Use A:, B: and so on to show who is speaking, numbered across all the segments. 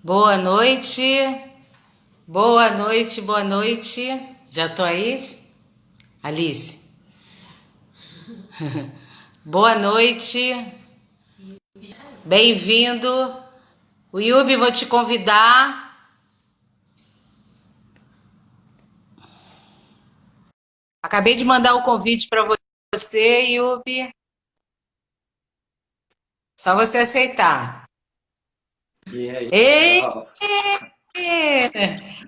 A: Boa noite, boa noite, boa noite. Já tô aí? Alice. Boa noite, bem-vindo. O Yubi, vou te convidar. Acabei de mandar o convite para você, Yubi. Só você aceitar.
B: E aí,
A: Ei!
B: pessoal?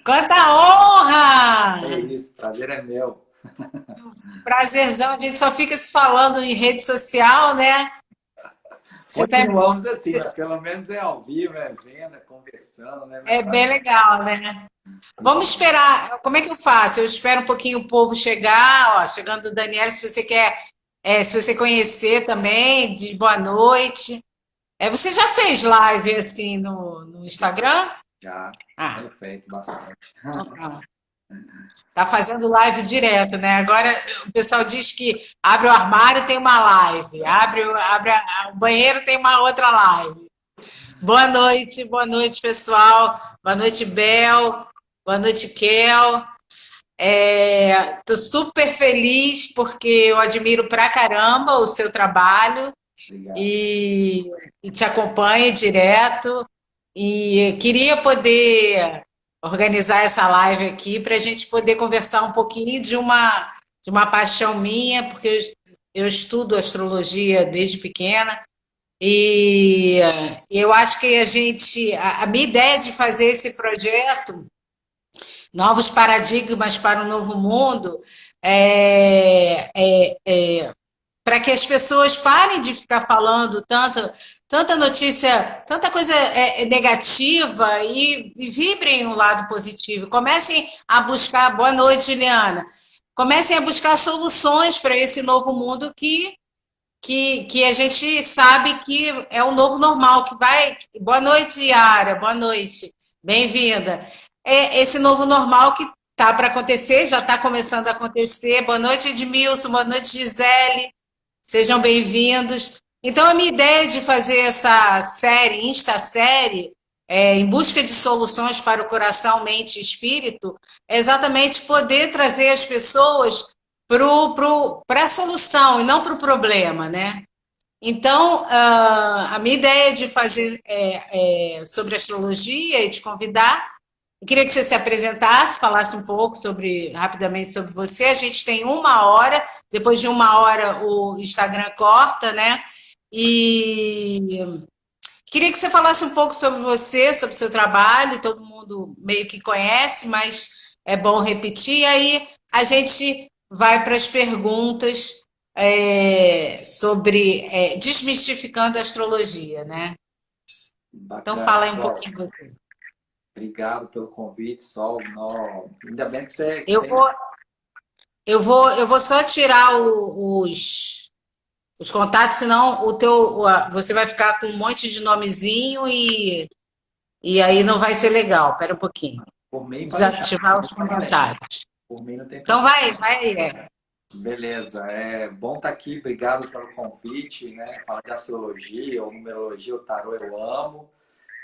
A: Quanta
B: É
A: honra!
B: isso, prazer é meu.
A: Prazerzão, a gente só fica se falando em rede social, né? Você tá...
B: Continuamos assim, mas pelo menos é ao vivo, é vendo, é conversando, né?
A: É
B: Melhor
A: bem
B: ainda.
A: legal, né? Vamos esperar. Como é que eu faço? Eu espero um pouquinho o povo chegar, ó, chegando o Daniela, se você quer, se você conhecer também, de boa noite. Você já fez live assim no Instagram?
B: Já
A: Ah,
B: tenho feito bastante.
A: então tá fazendo live direto, né? Agora o pessoal diz que abre o armário, tem uma live, o banheiro, tem uma outra live. Boa noite, pessoal. Boa noite, Bel. Boa noite, Kel. Tô super feliz porque eu admiro pra caramba o seu trabalho
B: Obrigado.
A: e, e te acompanho direto. E queria poder organizar essa live aqui para a gente poder conversar um pouquinho de uma paixão minha, porque eu estudo astrologia desde pequena. E eu acho que a minha ideia de fazer esse projeto Novos Paradigmas para o Novo Mundo, para que as pessoas parem de ficar falando tanta notícia, tanta coisa negativa e vibrem o lado positivo. Comecem a buscar, boa noite, Juliana, comecem a buscar soluções para esse novo mundo que a gente sabe que é o novo normal, que vai. Boa noite, Yara, boa noite, bem-vinda. Esse novo normal que tá para acontecer, já está começando a acontecer. Boa noite, Edmilson, boa noite, Gisele, sejam bem-vindos. Então, a minha ideia de fazer essa série, Insta-série, em busca de soluções para o coração, mente e espírito, é exatamente poder trazer as pessoas para a solução e não para o problema, né? Então, a minha ideia de fazer sobre astrologia e te convidar, eu queria que você se apresentasse, falasse um pouco rapidamente sobre você. A gente tem 1 hora, depois de 1 hora o Instagram corta, né? E queria que você falasse um pouco sobre você, sobre o seu trabalho, todo mundo meio que conhece, mas é bom repetir. Aí a gente vai para as perguntas sobre desmistificando a astrologia, né? Então
B: Bacana,
A: fala aí um
B: Sol.
A: pouquinho de você.
B: Obrigado pelo convite, Sol. Ainda bem que você, que
A: Eu
B: você...
A: vou, eu vou só tirar os contatos, senão você vai ficar com um monte de nomezinho e aí não vai ser legal. Espera um pouquinho.
B: Por mim, pode deixar.
A: Desativar os
B: Sem problema.
A: comentários.
B: Por mim não tem
A: Então
B: problema.
A: vai.
B: Beleza, é bom estar aqui, obrigado pelo convite, né? Falar de astrologia ou numerologia, o tarô eu amo.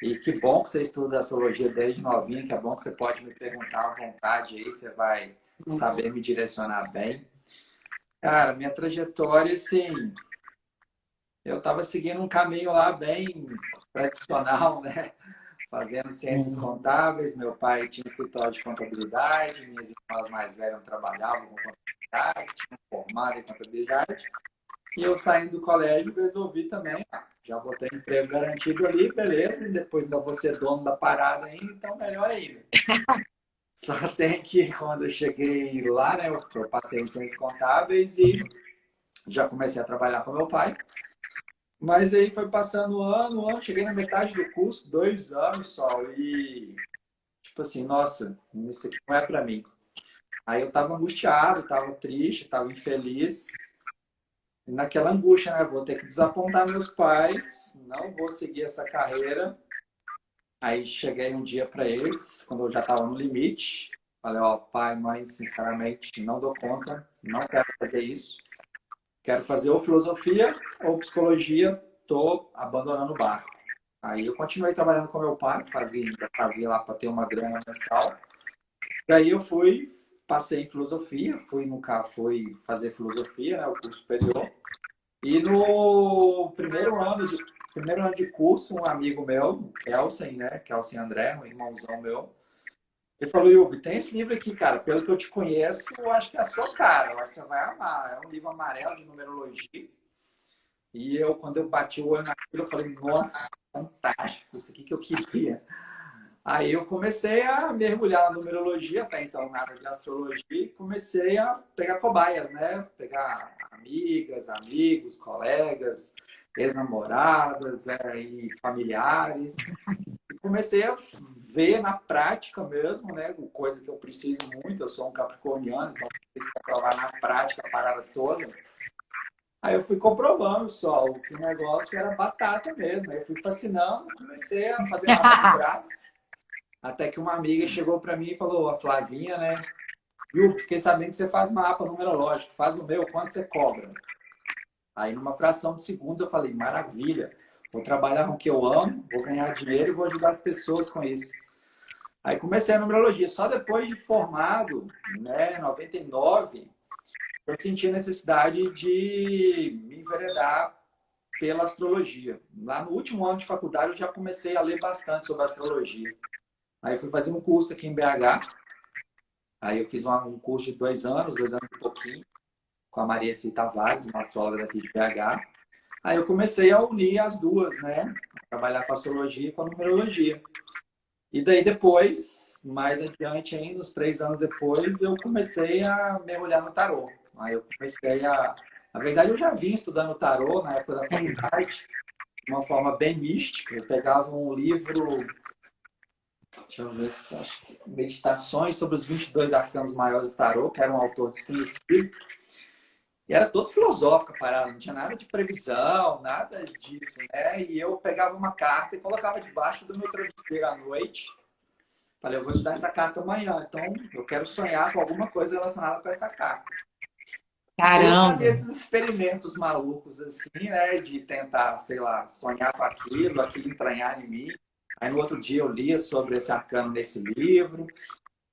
B: E que bom que você estuda astrologia desde novinho, que é bom que você pode me perguntar à vontade aí, você vai saber me direcionar bem. Cara, minha trajetória, assim, eu estava seguindo um caminho lá bem tradicional, né? Fazendo ciências contábeis, meu pai tinha escritório de contabilidade, minhas irmãs mais velhas trabalhavam com contabilidade, tinham formado em contabilidade. E eu saindo do colégio resolvi também, já vou ter emprego garantido ali, beleza, e depois ainda vou ser dono da parada ainda, então melhor ainda. Só tem que, quando eu cheguei lá, né, eu passei em ciências contábeis e já comecei a trabalhar com meu pai. Mas aí foi passando um ano, cheguei na metade do curso, 2 anos só, e tipo assim, nossa, isso aqui não é pra mim. Aí eu tava angustiado, tava triste, tava infeliz, e naquela angústia, né, vou ter que desapontar meus pais, não vou seguir essa carreira. Aí cheguei um dia para eles, quando eu já estava no limite. Falei, ó, pai, mãe, sinceramente, não dou conta, não quero fazer isso. Quero fazer ou filosofia ou psicologia, tô abandonando o barco. Aí eu continuei trabalhando com meu pai, fazia lá para ter uma grana mensal. E aí eu passei em filosofia, fui fazer filosofia, né, o curso superior. E no primeiro ano de curso, um amigo meu, Kelsen, né, Kelsen André, um irmãozão meu, ele falou, Yubi, tem esse livro aqui, cara, pelo que eu te conheço, eu acho que é a sua cara, eu acho que você vai amar. É um livro amarelo de numerologia. E quando eu bati o olho naquilo, eu falei, nossa, fantástico, isso aqui que eu queria. Aí eu comecei a mergulhar na numerologia, até então nada de astrologia, e comecei a pegar cobaias, né? Pegar amigas, amigos, colegas, ex-namoradas e familiares. E comecei a ver na prática mesmo, né? Coisa que eu preciso muito, eu sou um capricorniano, então eu preciso comprovar na prática a parada toda. Aí eu fui comprovando só que o negócio era batata mesmo. Aí eu fui fascinando, comecei a fazer mapa de braço. Até que uma amiga chegou para mim e falou, a Flavinha, né? Viu, fiquei sabendo que você faz mapa numerológico, faz o meu, quanto você cobra? Aí numa fração de segundos eu falei, maravilha, vou trabalhar com o que eu amo, vou ganhar dinheiro e vou ajudar as pessoas com isso. Aí comecei a numerologia. Só depois de formado, né, em 99, eu senti a necessidade de me enveredar pela astrologia. Lá no último ano de faculdade eu já comecei a ler bastante sobre astrologia. Aí eu fui fazer um curso aqui em BH. Aí eu fiz um curso de 2 anos e pouquinho, com a Maria C. Tavares, uma astróloga daqui de BH. Aí eu comecei a unir as duas, né? Trabalhar com a astrologia e com a numerologia. E daí depois, mais adiante ainda, uns 3 anos depois, eu comecei a mergulhar no tarô. Aí eu comecei Na verdade, eu já vim estudando tarô na época da faculdade, de uma forma bem mística. Eu pegava um livro, deixa eu ver se acho que Meditações sobre os 22 arcanos maiores do tarô, que era um autor desconhecido. E era todo filosófico a parada, não tinha nada de previsão, nada disso, né? E eu pegava uma carta e colocava debaixo do meu travesseiro à noite. Falei, eu vou estudar essa carta amanhã, então eu quero sonhar com alguma coisa relacionada com essa carta. Eu fazia esses experimentos malucos, assim, né? De tentar, sei lá, sonhar com aquilo entranhar em mim. Aí no outro dia eu lia sobre esse arcano nesse livro.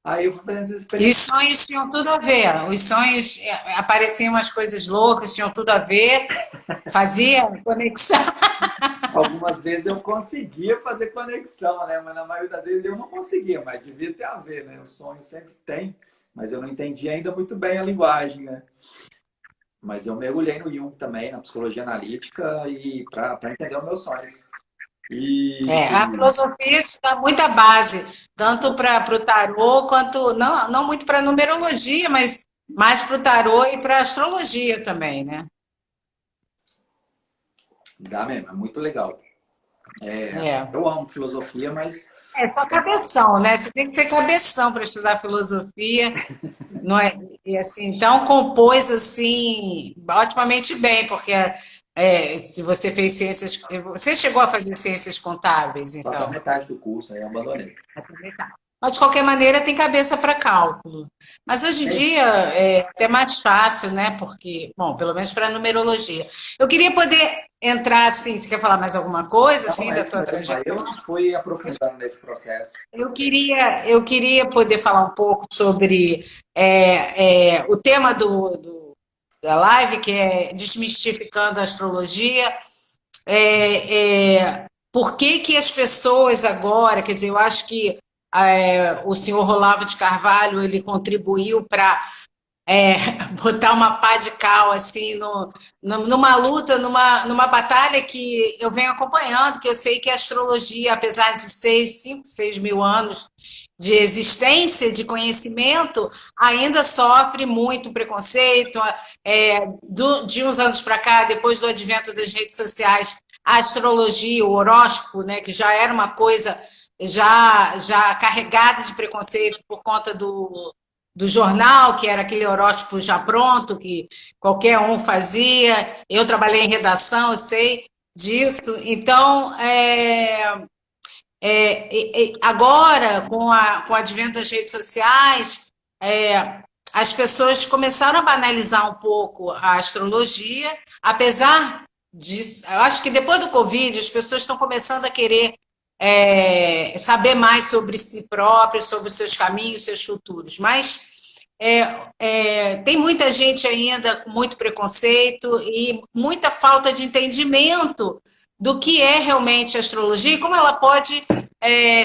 B: Aí eu fui fazendo esses experimentos.
A: E os sonhos tinham tudo a ver. Os sonhos apareciam umas coisas loucas, tinham tudo a ver. Fazia conexão.
B: Algumas vezes eu conseguia fazer conexão, né? Mas na maioria das vezes eu não conseguia, mas devia ter a ver, né? O sonho sempre tem, mas eu não entendia ainda muito bem a linguagem, né? Mas eu mergulhei no Jung também, na psicologia analítica, e para entender os meus sonhos.
A: A filosofia te dá muita base, tanto para o tarô, quanto, não muito para a numerologia, mas mais para o tarô e para a astrologia também, né?
B: Dá mesmo, é muito legal. Eu amo filosofia, mas...
A: só cabeção, né? Você tem que ter cabeção para estudar filosofia, não é? E assim, então compôs assim, otimamente bem, porque se você fez ciências... Você chegou a fazer ciências contábeis, então?
B: Só a metade do curso, aí eu abandonei.
A: Mas, de qualquer maneira, tem cabeça para cálculo. Mas, hoje em dia, é até mais fácil, né? Porque, bom, pelo menos para numerologia. Eu queria poder entrar, assim, você quer falar mais alguma coisa, assim, da tua trajetória?
B: Eu fui aprofundando nesse processo.
A: Eu queria poder falar um pouco sobre o tema da live, que é Desmistificando a Astrologia. Por que as pessoas agora, quer dizer, eu acho que o senhor Olavo de Carvalho, ele contribuiu para botar uma pá de cal assim, numa luta, numa batalha que eu venho acompanhando, que eu sei que a astrologia, apesar de 5, 6 mil anos de existência, de conhecimento, ainda sofre muito preconceito. De uns anos para cá, depois do advento das redes sociais, a astrologia, o horóscopo, né, que já era uma coisa já carregada de preconceito por conta do jornal, que era aquele horóscopo já pronto, que qualquer um fazia. Eu trabalhei em redação, eu sei disso. Então, agora, com o advento das redes sociais, as pessoas começaram a banalizar um pouco a astrologia, apesar eu acho que depois do Covid, as pessoas estão começando a querer saber mais sobre si próprias, sobre os seus caminhos, seus futuros. Mas tem muita gente ainda com muito preconceito e muita falta de entendimento do que é realmente a astrologia e como ela pode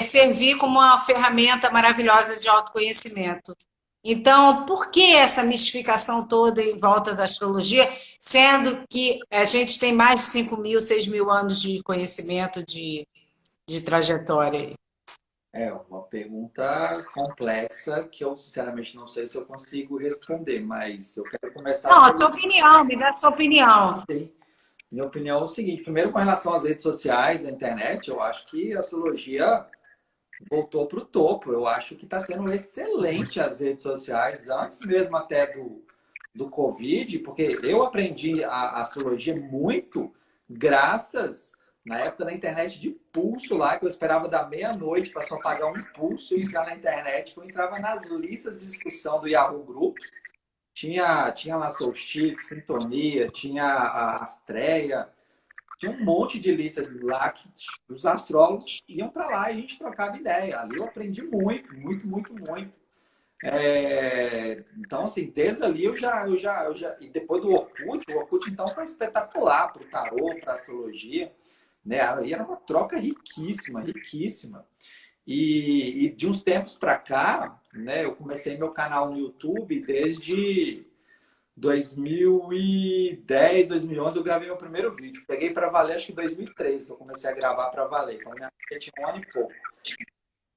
A: servir como uma ferramenta maravilhosa de autoconhecimento. Então, por que essa mistificação toda em volta da astrologia, sendo que a gente tem mais de 5.000, 6.000 anos de conhecimento de trajetória?
B: É uma pergunta complexa que eu, sinceramente, não sei se eu consigo responder, mas eu quero começar
A: Não, a
B: pelo...
A: sua opinião, me dá a sua opinião.
B: Sim. Minha opinião é o seguinte: primeiro, com relação às redes sociais, à internet, eu acho que a astrologia voltou para o topo. Eu acho que está sendo excelente as redes sociais, antes mesmo até do Covid, porque eu aprendi a astrologia muito graças na época da internet de pulso lá, que eu esperava da meia-noite para só pagar um pulso e entrar na internet. Eu entrava nas listas de discussão do Yahoo Groups, tinha lá Solstic, Sintonia, tinha a Astreia, tinha um monte de lista lá que os astrólogos iam para lá e a gente trocava ideia. Ali eu aprendi muito, muito, muito, muito. Então, assim, desde ali e depois do Orkut, o Orkut então foi espetacular para o tarô, para a astrologia, né? E era uma troca riquíssima, riquíssima. E de uns tempos para cá, né, eu comecei meu canal no YouTube desde 2010, 2011, eu gravei meu primeiro vídeo. Peguei para valer, acho que em 2013, que eu comecei a gravar para valer. Então, minha filha tinha 1 ano e pouco.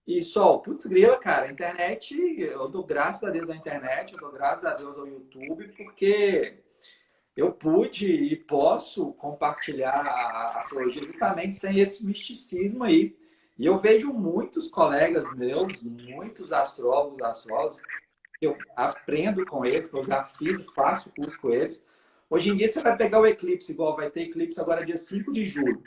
B: E só, putz grila, cara, a internet, eu dou graças a Deus à internet, eu dou graças a Deus ao YouTube, porque eu pude e posso compartilhar a astrologia justamente sem esse misticismo aí. E eu vejo muitos colegas meus, muitos astrólogos, astrólogas, eu aprendo com eles, que eu já fiz e faço curso com eles. Hoje em dia você vai pegar o eclipse, igual vai ter eclipse agora dia 5 de julho.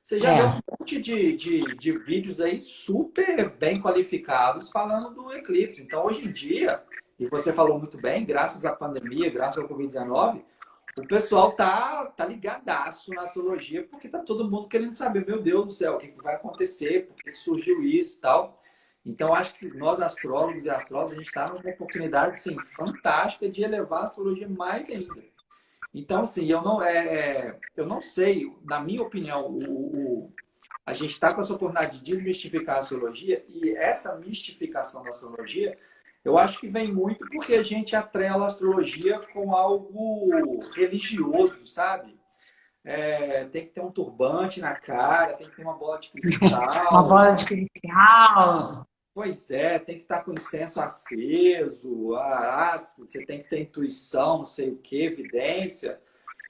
B: Você já vê um monte de vídeos aí super bem qualificados falando do eclipse. Então, hoje em dia, e você falou muito bem, graças à pandemia, graças ao Covid-19, o pessoal tá ligadaço na astrologia, porque tá todo mundo querendo saber, meu Deus do céu, o que vai acontecer, por que surgiu isso e tal. Então, acho que nós, astrólogos e astrólogas, a gente está numa oportunidade, assim, fantástica de elevar a astrologia mais ainda. Então, assim, eu não sei, na minha opinião, a gente está com essa oportunidade de desmistificar a astrologia, e essa mistificação da astrologia, eu acho que vem muito porque a gente atrela a astrologia com algo religioso, sabe? Tem que ter um turbante na cara, tem que ter uma bola de
A: Uma
B: cristal.
A: bola de cristal.
B: Pois é, tem que estar com incenso aceso, você tem que ter intuição, não sei o que, evidência.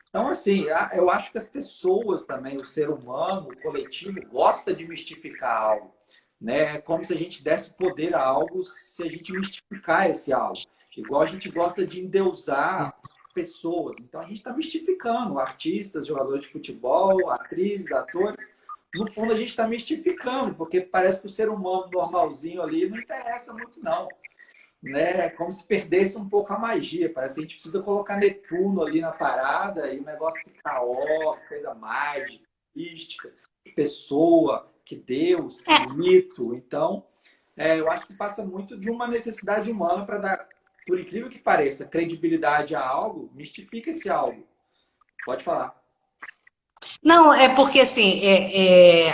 B: Então, assim, eu acho que as pessoas também, o ser humano, o coletivo, gosta de mistificar algo. Né? É como se a gente desse poder a algo se a gente mistificar esse algo. Igual a gente gosta de endeusar pessoas. Então, a gente está mistificando artistas, jogadores de futebol, atrizes, atores. No fundo, a gente está mistificando, porque parece que o ser humano normalzinho ali não interessa muito, não. Né? É como se perdesse um pouco a magia. Parece que a gente precisa colocar Netuno ali na parada e o negócio fica coisa mágica, mística, pessoa, que Deus, que mito. Então, eu acho que passa muito de uma necessidade humana para dar, por incrível que pareça, credibilidade a algo, mistifica esse algo. Pode falar.
A: Não, é porque assim,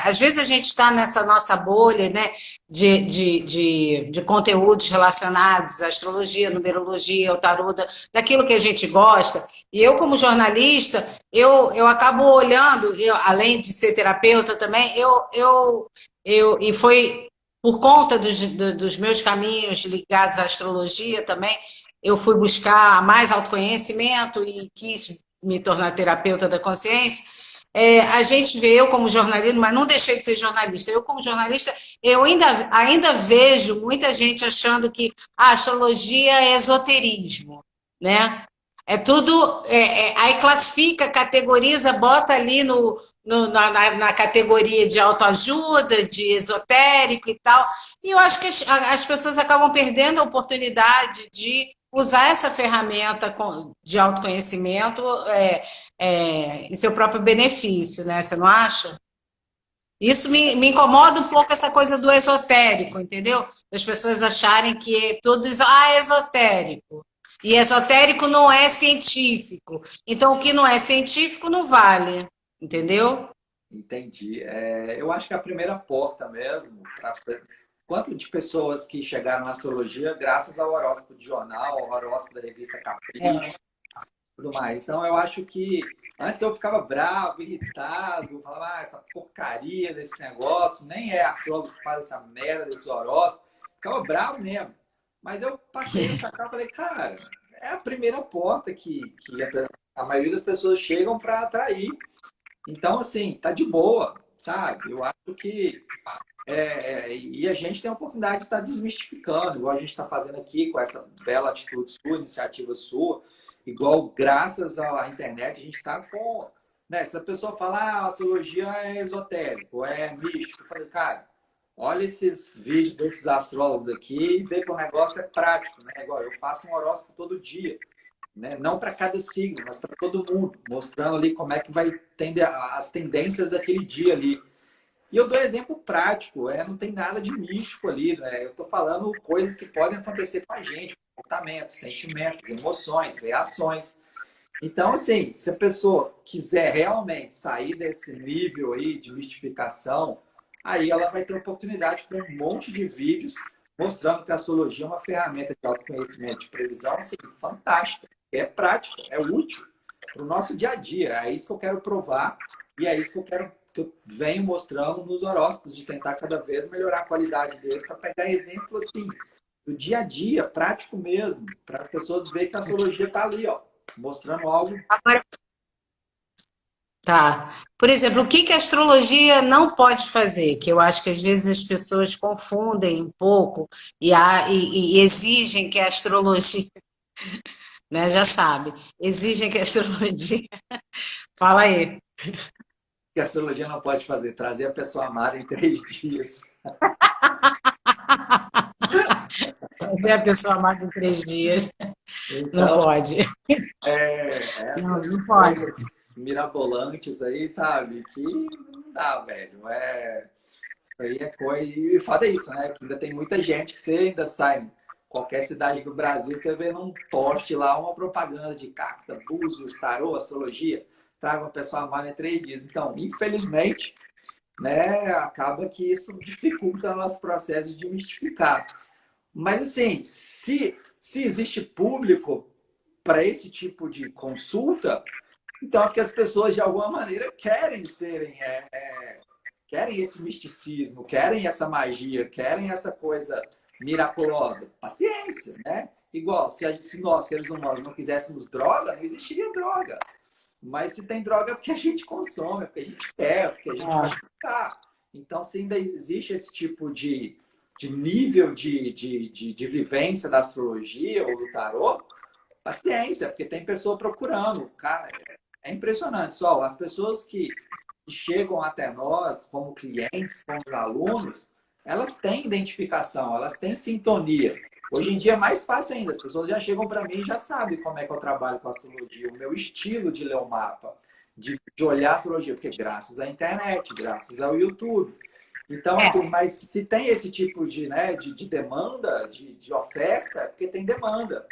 A: às vezes a gente está nessa nossa bolha, né, de conteúdos relacionados à astrologia, numerologia, ao tarô, daquilo que a gente gosta. E eu, como jornalista, eu acabo olhando, além de ser terapeuta também, e foi por conta dos meus caminhos ligados à astrologia também, eu fui buscar mais autoconhecimento e quis me tornar terapeuta da consciência. A gente vê, eu como jornalista, mas não deixei de ser jornalista, eu como jornalista, eu ainda vejo muita gente achando que a astrologia é esoterismo, né? É tudo, aí classifica, categoriza, bota ali na categoria de autoajuda, de esotérico e tal, e eu acho que as pessoas acabam perdendo a oportunidade de usar essa ferramenta de autoconhecimento em seu próprio benefício, né? Você não acha? Isso me incomoda um pouco essa coisa do esotérico, entendeu? As pessoas acharem que tudo é esotérico. E esotérico não é científico. Então, o que não é científico não vale, entendeu?
B: Entendi. Eu acho que a primeira porta mesmo, quanto de pessoas que chegaram na astrologia graças ao horóscopo de jornal, ao horóscopo da revista Capricho, tudo mais. Então, eu acho que antes eu ficava bravo, irritado, falava, essa porcaria desse negócio, nem é astrólogo que faz essa merda desse horóscopo. Ficava bravo mesmo. Mas eu passei a sacar e falei, cara, é a primeira porta que a maioria das pessoas chegam para atrair. Então, assim, tá de boa, sabe? Eu acho que. E a gente tem a oportunidade de estar desmistificando, igual a gente está fazendo aqui com essa bela atitude sua, iniciativa sua, igual graças à internet a gente está com. Né, se a pessoa fala, a astrologia é esotérico, é místico, eu falei, cara, olha esses vídeos desses astrólogos aqui e vê que o negócio é prático, né? Igual eu faço um horóscopo todo dia. Né? Não para cada signo, mas para todo mundo, mostrando ali como é que vai tender as tendências daquele dia ali. E eu dou exemplo prático, não tem nada de místico ali, né? Eu estou falando coisas que podem acontecer com a gente, comportamentos, sentimentos, emoções, reações. Então, assim, se a pessoa quiser realmente sair desse nível aí de mistificação, aí ela vai ter oportunidade com um monte de vídeos mostrando que a astrologia é uma ferramenta de autoconhecimento, de previsão, assim, fantástica. É prática, é útil para o nosso dia a dia. É isso que eu quero provar e é isso que eu venho mostrando nos horóscopos, de tentar cada vez melhorar a qualidade deles para pegar exemplo assim do dia a dia, prático mesmo, para as pessoas verem que a astrologia está ali, ó, mostrando algo.
A: Tá. Por exemplo, o que a astrologia não pode fazer? Que eu acho que às vezes as pessoas confundem um pouco e exigem que a astrologia, né, já sabe, exigem que a astrologia. Fala aí.
B: Que a astrologia não pode fazer, trazer a pessoa amada em 3 dias.
A: Trazer a pessoa amada em 3 dias.
B: Então,
A: não pode.
B: Não pode. Coisas mirabolantes aí, sabe? Que não dá, velho. Isso aí é coisa. E foda isso, né? Que ainda tem muita gente que você ainda sai em qualquer cidade do Brasil, você vê num poste lá uma propaganda de carta, búzios, tarô, astrologia. Traga uma pessoa amada em 3 dias. Então, infelizmente, né, acaba que isso dificulta o nosso processo de mistificar. Mas, assim, se existe público para esse tipo de consulta, então é porque as pessoas, de alguma maneira, querem querem esse misticismo, querem essa magia, querem essa coisa miraculosa. Paciência, né? Igual, se nós, seres humanos, não quiséssemos droga, não existiria droga. Mas se tem droga é porque a gente consome, é porque a gente quer, é porque a gente vai buscar. Então, se ainda existe esse tipo de nível de vivência da astrologia ou do tarô, paciência, porque tem pessoa procurando. Cara, é impressionante. Só as pessoas que chegam até nós como clientes, como alunos, elas têm identificação, elas têm sintonia. Hoje em dia é mais fácil ainda. As pessoas já chegam para mim e já sabem como é que eu trabalho com a astrologia, o meu estilo de ler o mapa, de olhar a astrologia, porque graças à internet, graças ao YouTube. Então, mas se tem esse tipo de demanda, de oferta, é porque tem demanda.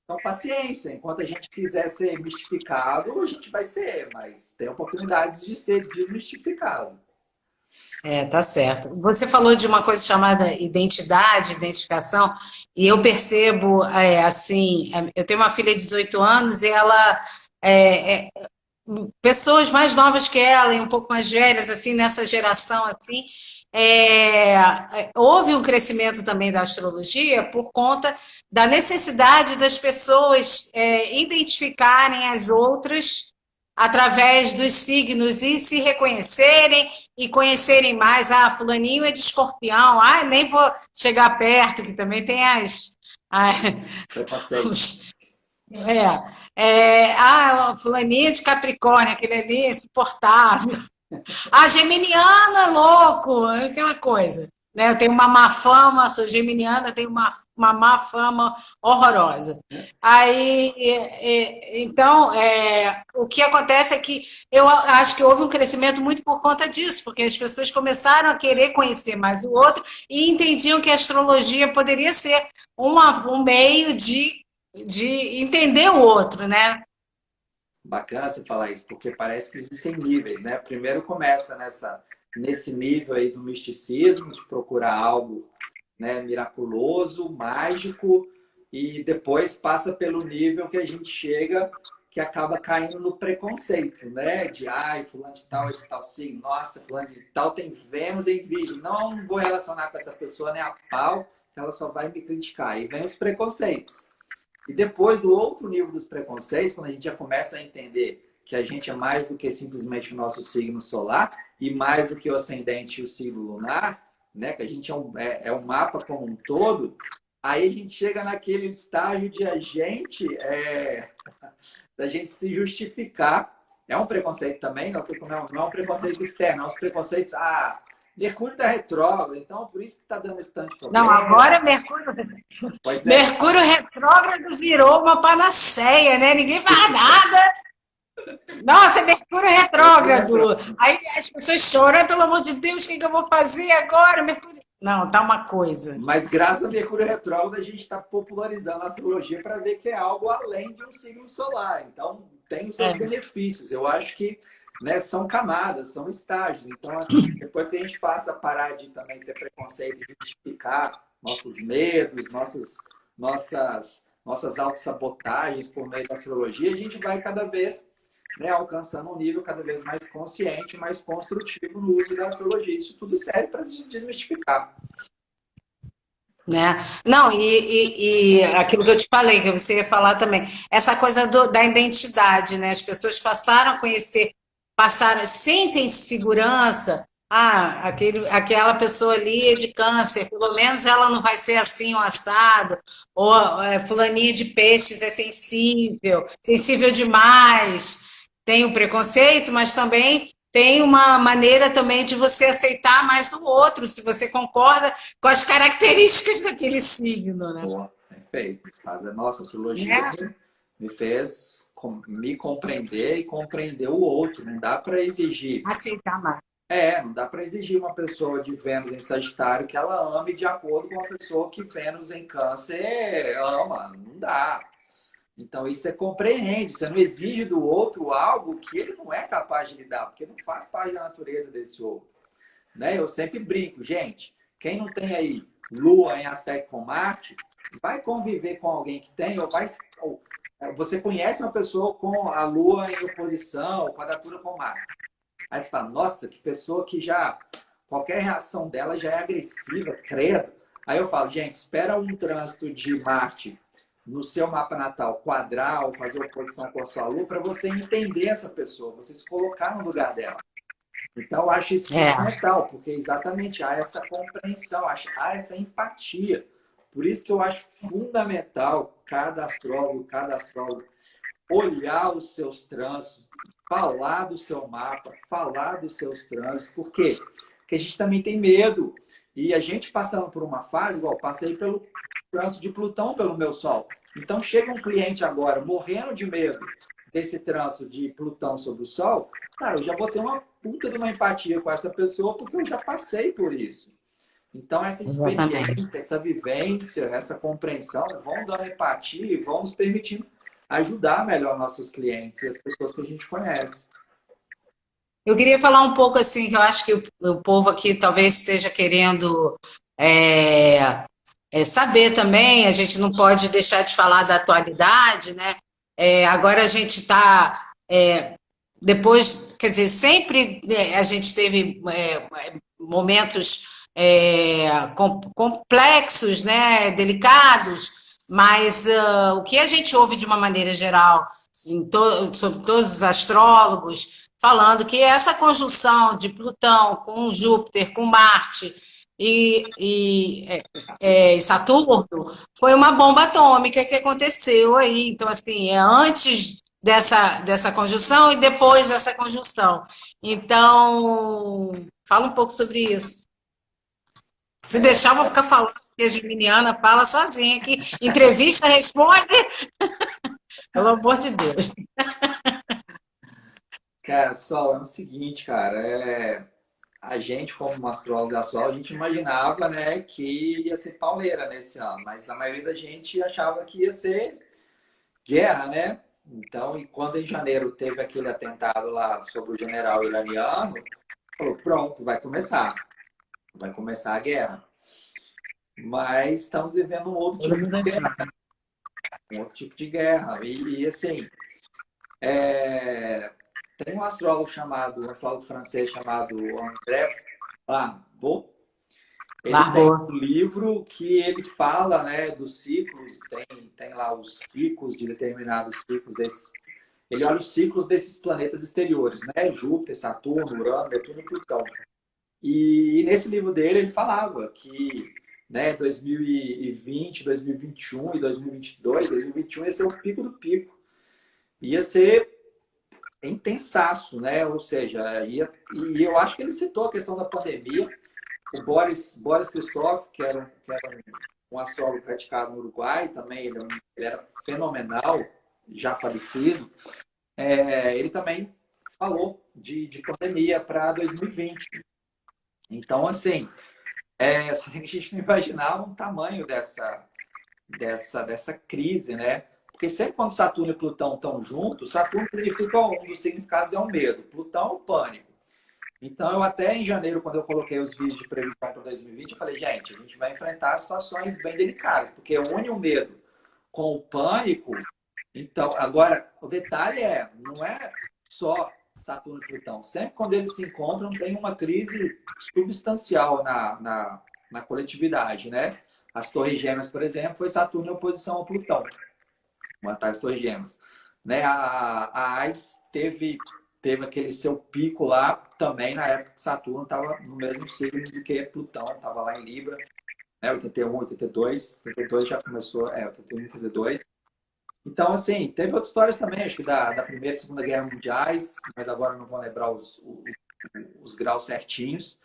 B: Então, paciência. Enquanto a gente quiser ser mistificado, a gente vai ser, mas tem oportunidades de ser desmistificado.
A: Tá certo. Você falou de uma coisa chamada identidade, identificação, e eu percebo, assim, eu tenho uma filha de 18 anos e ela, pessoas mais novas que ela e um pouco mais velhas, assim, nessa geração, assim, houve um crescimento também da astrologia por conta da necessidade das pessoas identificarem as outras através dos signos e se reconhecerem e conhecerem mais. Fulaninho é de Escorpião, nem vou chegar perto, que também tem fulaninho é de Capricórnio, aquele ali é insuportável. Geminiano é louco, aquela coisa. né? Eu tenho uma má fama, sou geminiana, tenho uma má fama horrorosa. Aí, então, o que acontece é que eu acho que houve um crescimento muito por conta disso, porque as pessoas começaram a querer conhecer mais o outro e entendiam que a astrologia poderia ser um meio de entender o outro, né?
B: Bacana você falar isso, porque parece que existem níveis, né? Primeiro começa nesse nível aí do misticismo, de procurar algo, né, miraculoso, mágico, e depois passa pelo nível que a gente chega, que acaba caindo no preconceito, né? De, ai, fulano de tal, esse tal signo, nossa, fulano de tal tem Vênus em Virgem, não vou relacionar com essa pessoa nem a pau, ela só vai me criticar. E vem os preconceitos. E depois, do outro nível dos preconceitos, quando a gente já começa a entender que a gente é mais do que simplesmente o nosso signo solar e mais do que o ascendente e o signo lunar, né? Que a gente é um mapa como um todo, aí a gente chega naquele estágio de da gente se justificar. É um preconceito também, não é um preconceito externo, é uns preconceitos. Mercúrio está retrógrado, então por isso que está dando esse tanto de problema.
A: Não, agora Mercúrio retrógrado virou uma panaceia, né? Ninguém fala nada. Nossa, Mercúrio retrógrado. Aí as pessoas choram, pelo amor de Deus, o que eu vou fazer agora? Mercúrio... Não, tá uma coisa.
B: Mas graças a Mercúrio retrógrado, a gente está popularizando a astrologia para ver que é algo além de um signo solar. Então, tem os seus benefícios. Eu acho que, né, são camadas, são estágios. Então, depois que a gente passa a parar de também ter preconceito, de justificar nossos medos, nossas autossabotagens por meio da astrologia, a gente vai cada vez, né, alcançando um nível cada vez mais consciente, mais construtivo no uso da astrologia. Isso tudo serve para desmistificar.
A: Né? Não, e aquilo que eu te falei, que você ia falar também, essa coisa da identidade, né? As pessoas passaram a conhecer, sentem segurança. Aquela pessoa ali é de câncer, pelo menos ela não vai ser assim, um assado, ou fulaninha de peixes é sensível demais. Tem o preconceito, mas também tem uma maneira também de você aceitar mais o outro, se você concorda com as características daquele signo, né?
B: Boa, perfeito. Nossa, a astrologia me fez me compreender e compreender o outro. Não dá para exigir.
A: Aceitar mais.
B: Não dá para exigir uma pessoa de Vênus em Sagitário que ela ame de acordo com uma pessoa que Vênus em Câncer ama. Não dá. Então, isso você compreende. Você não exige do outro algo que ele não é capaz de lidar, porque não faz parte da natureza desse outro. Né? Eu sempre brinco, gente, quem não tem aí Lua em aspecto com Marte, vai conviver com alguém que tem, ou você conhece uma pessoa com a Lua em oposição, quadratura com Marte. Aí você fala, nossa, que pessoa que qualquer reação dela já é agressiva, credo. Aí eu falo, gente, espera um trânsito de Marte no seu mapa natal quadrar ou fazer oposição com a sua Lua para você entender essa pessoa, você se colocar no lugar dela. Então, eu acho isso fundamental, porque exatamente há essa compreensão, há essa empatia. Por isso que eu acho fundamental cada astrólogo olhar os seus trânsitos, falar do seu mapa, falar dos seus trânsitos. Por quê? Porque a gente também tem medo. E a gente passando por uma fase, igual passei pelo trânsito de Plutão pelo meu Sol. Então, chega um cliente agora morrendo de medo desse trânsito de Plutão sobre o Sol, cara, eu já vou ter uma puta de uma empatia com essa pessoa porque eu já passei por isso. Então, essa experiência, essa vivência, essa compreensão vão dando empatia e vão nos permitindo ajudar melhor nossos clientes e as pessoas que a gente conhece.
A: Eu queria falar um pouco assim, que eu acho que o povo aqui talvez esteja querendo saber também, a gente não pode deixar de falar da atualidade, né? Agora a gente está, depois, quer dizer, sempre a gente teve momentos complexos, né, delicados, mas o que a gente ouve de uma maneira geral, sobre todos os astrólogos, falando que essa conjunção de Plutão com Júpiter, com Marte e Saturno foi uma bomba atômica que aconteceu aí. Então, assim, antes dessa conjunção e depois dessa conjunção. Então, fala um pouco sobre isso. Se deixar, eu vou ficar falando que a geminiana fala sozinha aqui. Entrevista, responde. Pelo amor de Deus.
B: Cara, Sol, é o seguinte, cara, a gente, como astrólogo da Sol, a gente imaginava, né, que ia ser pauleira nesse ano, mas a maioria da gente achava que ia ser guerra, né? Então, e quando em janeiro teve aquele atentado lá sobre o general iraniano, falou, pronto, vai começar a guerra. Mas estamos vivendo
A: Todo mundo sabe.
B: um outro tipo de guerra. E assim, tem um astrólogo francês chamado André Barbeau. Ele tem
A: Barbou.
B: um livro que ele fala, né, dos ciclos, tem lá os picos de determinados ciclos desses. Ele olha os ciclos desses planetas exteriores, né? Júpiter, Saturno, Urano, Netuno e Plutão. E nesse livro dele ele falava que, né, 2020, 2021 e 2022, 2021 ia ser o pico do pico. Ia ser intensaço, né? Ou seja, e eu acho que ele citou a questão da pandemia. O Boris Christoph, que era um astrólogo praticado no Uruguai, também ele era fenomenal, já falecido. Ele também falou de pandemia para 2020. Então, assim, só que a gente não imaginava o tamanho dessa crise, né? Porque sempre quando Saturno e Plutão estão juntos, Saturno significa um dos significados é o medo, Plutão é o pânico. Então, eu até em janeiro, quando eu coloquei os vídeos de previsão para 2020, eu falei, gente, a gente vai enfrentar situações bem delicadas, porque une o medo com o pânico. Então, agora, o detalhe não é só Saturno e Plutão. Sempre quando eles se encontram, tem uma crise substancial na coletividade, né? As Torres Gêmeas, por exemplo, foi Saturno em oposição ao Plutão, uma das Torres Gêmeas. Né? A AIDS teve aquele seu pico lá também na época que Saturno estava no mesmo signo do que Plutão, estava lá em Libra, né? 81, 82, 82 já começou, 81, 82. Então, assim, teve outras histórias também, acho que da Primeira e Segunda Guerra Mundiais, mas agora não vou lembrar os graus certinhos.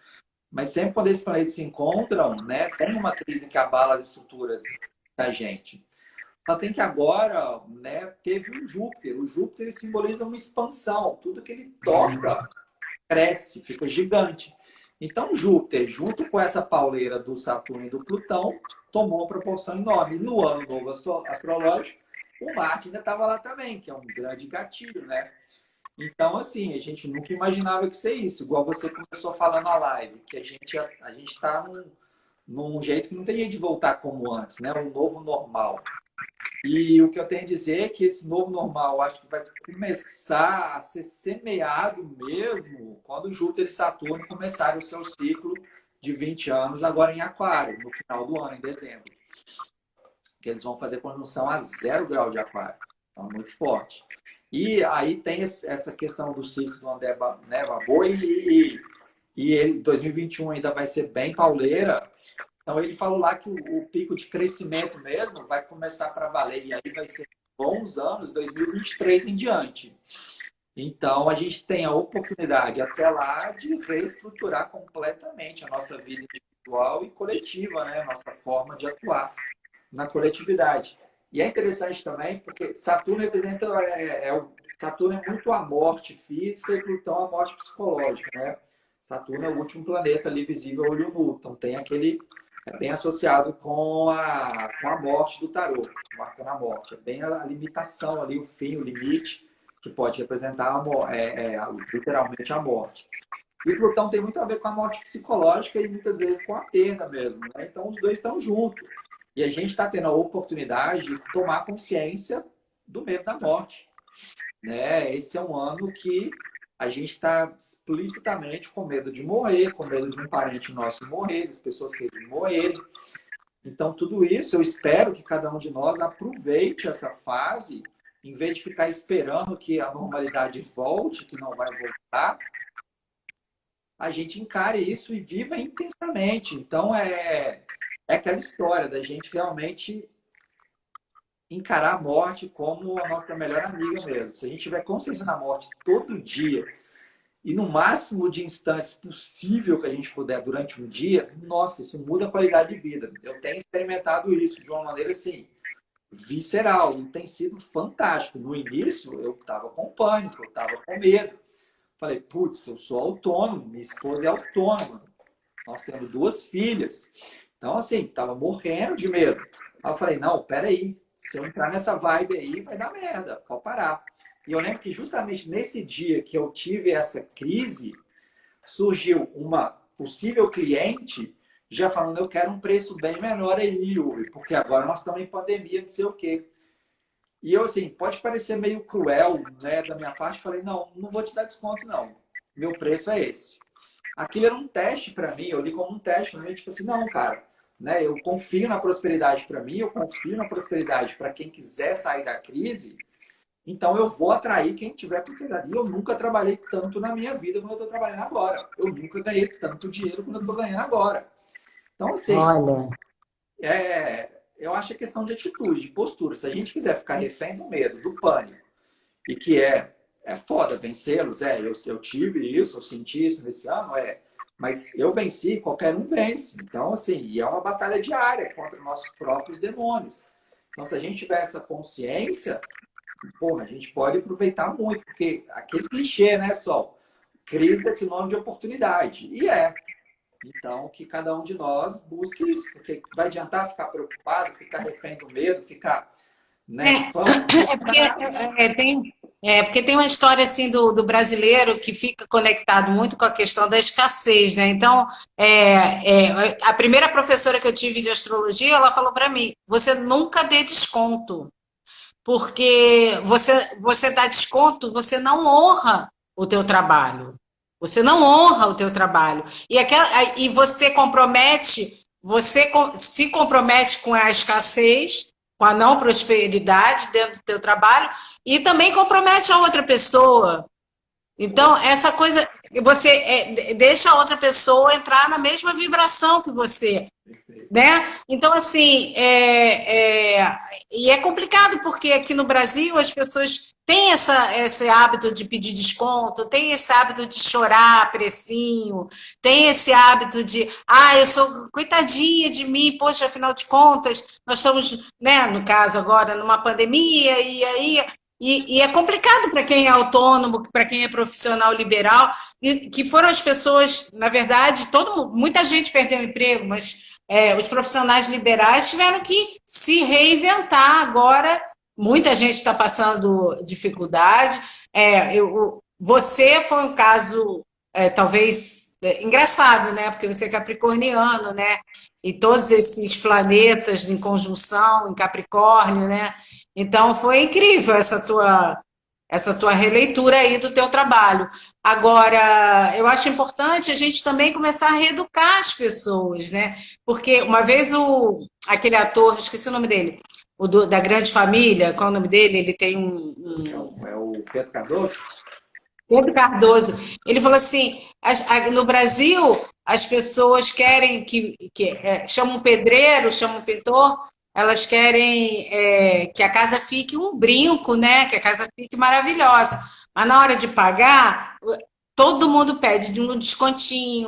B: Mas sempre quando esses planetas se encontram, né, tem uma crise que abala as estruturas da gente. Só tem que agora, né, teve o Júpiter. O Júpiter ele simboliza uma expansão. Tudo que ele toca cresce, fica gigante. Então, Júpiter, junto com essa pauleira do Saturno e do Plutão, tomou uma proporção enorme. No ano novo astrológico, o Marte ainda estava lá também, que é um grande gatilho, né? Então, assim, a gente nunca imaginava que ser isso. Igual você começou a falar na live, que a gente está num jeito que não tem jeito de voltar como antes, né? Um novo normal. E o que eu tenho a dizer é que esse novo normal, acho que vai começar a ser semeado mesmo quando Júpiter e Saturno começarem o seu ciclo de 20 anos, agora em Aquário, no final do ano, em dezembro. Que eles vão fazer conjunção a 0 grau de Aquário. Então, muito forte. E aí tem essa questão dos ciclos do André Babô, e ele, 2021 ainda vai ser bem pauleira. Então ele falou lá que o pico de crescimento mesmo vai começar para valer, e aí vai ser bons anos, 2023 em diante. Então a gente tem a oportunidade até lá de reestruturar completamente a nossa vida individual e coletiva, né? A nossa forma de atuar na coletividade. E é interessante também, porque Saturno representa. Saturno é muito a morte física e Plutão a morte psicológica, né? Saturno é o último planeta ali visível a olho nu. Então tem aquele. É bem associado com a morte do tarô, marcando a morte. É bem a limitação ali, o fim, o limite, que pode representar literalmente a morte. E Plutão tem muito a ver com a morte psicológica e muitas vezes com a perda mesmo, né? Então os dois estão juntos. E a gente está tendo a oportunidade de tomar consciência do medo da morte, né? Esse é um ano que a gente está explicitamente com medo de morrer, com medo de um parente nosso morrer, das pessoas que morrerem. Então, tudo isso, eu espero que cada um de nós aproveite essa fase, em vez de ficar esperando que a normalidade volte, que não vai voltar, a gente encare isso e viva intensamente. Então, é aquela história da gente realmente encarar a morte como a nossa melhor amiga mesmo. Se a gente tiver consciência na morte todo dia e no máximo de instantes possível que a gente puder durante um dia, nossa, isso muda a qualidade de vida. Eu tenho experimentado isso de uma maneira assim, visceral, e tem sido fantástico. No início, eu estava com pânico, eu estava com medo. Falei, putz, eu sou autônomo, minha esposa é autônoma, nós temos 2 filhas. Então, assim, tava morrendo de medo. Aí eu falei, não, peraí, se eu entrar nessa vibe aí, vai dar merda, pode parar. E eu lembro que justamente nesse dia que eu tive essa crise, surgiu uma possível cliente já falando, eu quero um preço bem menor aí, Yuri, porque agora nós estamos em pandemia, não sei o quê. E eu, assim, pode parecer meio cruel, né, da minha parte, falei, não, não vou te dar desconto, não. Meu preço é esse. Aquilo era um teste para mim, eu li como um teste para mim, tipo assim, não, cara, né, eu confio na prosperidade para mim, eu confio na prosperidade para quem quiser sair da crise, então eu vou atrair quem tiver prosperidade. E eu nunca trabalhei tanto na minha vida como eu estou trabalhando agora. Eu nunca ganhei tanto dinheiro como eu estou ganhando agora. Então, assim,
A: Olha,
B: eu acho que é questão de atitude, de postura. Se a gente quiser ficar refém do medo, do pânico, e que é foda vencê-los, eu tive isso, eu senti isso nesse ano, mas eu venci, qualquer um vence. Então, assim, e é uma batalha diária contra nossos próprios demônios. Então, se a gente tiver essa consciência, porra, a gente pode aproveitar muito, porque aquele clichê, né, Sol? Crise é sinônimo de oportunidade. E é. Então, que cada um de nós busque isso, porque vai adiantar ficar preocupado, ficar refém do medo, ficar, né?
A: é porque porque tem uma história assim do brasileiro que fica conectado muito com a questão da escassez, né? Então, a primeira professora que eu tive de astrologia, ela falou para mim: você nunca dê desconto, porque você dá desconto, você não honra o teu trabalho. Você não honra o teu trabalho. E você compromete, se compromete com a escassez, com a não prosperidade dentro do teu trabalho, e também compromete a outra pessoa. Então, essa coisa, você deixa a outra pessoa entrar na mesma vibração que você, né? Então, assim, e é complicado porque aqui no Brasil as pessoas têm esse hábito de pedir desconto, têm esse hábito de chorar precinho, tem esse hábito de, eu sou coitadinha de mim, poxa, afinal de contas, nós estamos, né, no caso agora, numa pandemia, e aí e é complicado para quem é autônomo, para quem é profissional liberal, e que foram as pessoas, na verdade, muita gente perdeu o emprego, mas os profissionais liberais tiveram que se reinventar agora. Muita gente está passando dificuldade. Você foi um caso, talvez, engraçado, né? Porque você é capricorniano, né? E todos esses planetas em conjunção, em Capricórnio, né? Então, foi incrível essa tua releitura aí do teu trabalho. Agora, eu acho importante a gente também começar a reeducar as pessoas, né? Porque uma vez aquele ator, esqueci o nome dele, da Grande Família, qual é o nome dele? Ele tem
B: É o Pedro Cardoso?
A: Pedro Cardoso. Ele falou assim: no Brasil, as pessoas querem chamam um pedreiro, chamam um pintor, elas querem que a casa fique um brinco, né? Que a casa fique maravilhosa. Mas na hora de pagar, todo mundo pede um descontinho,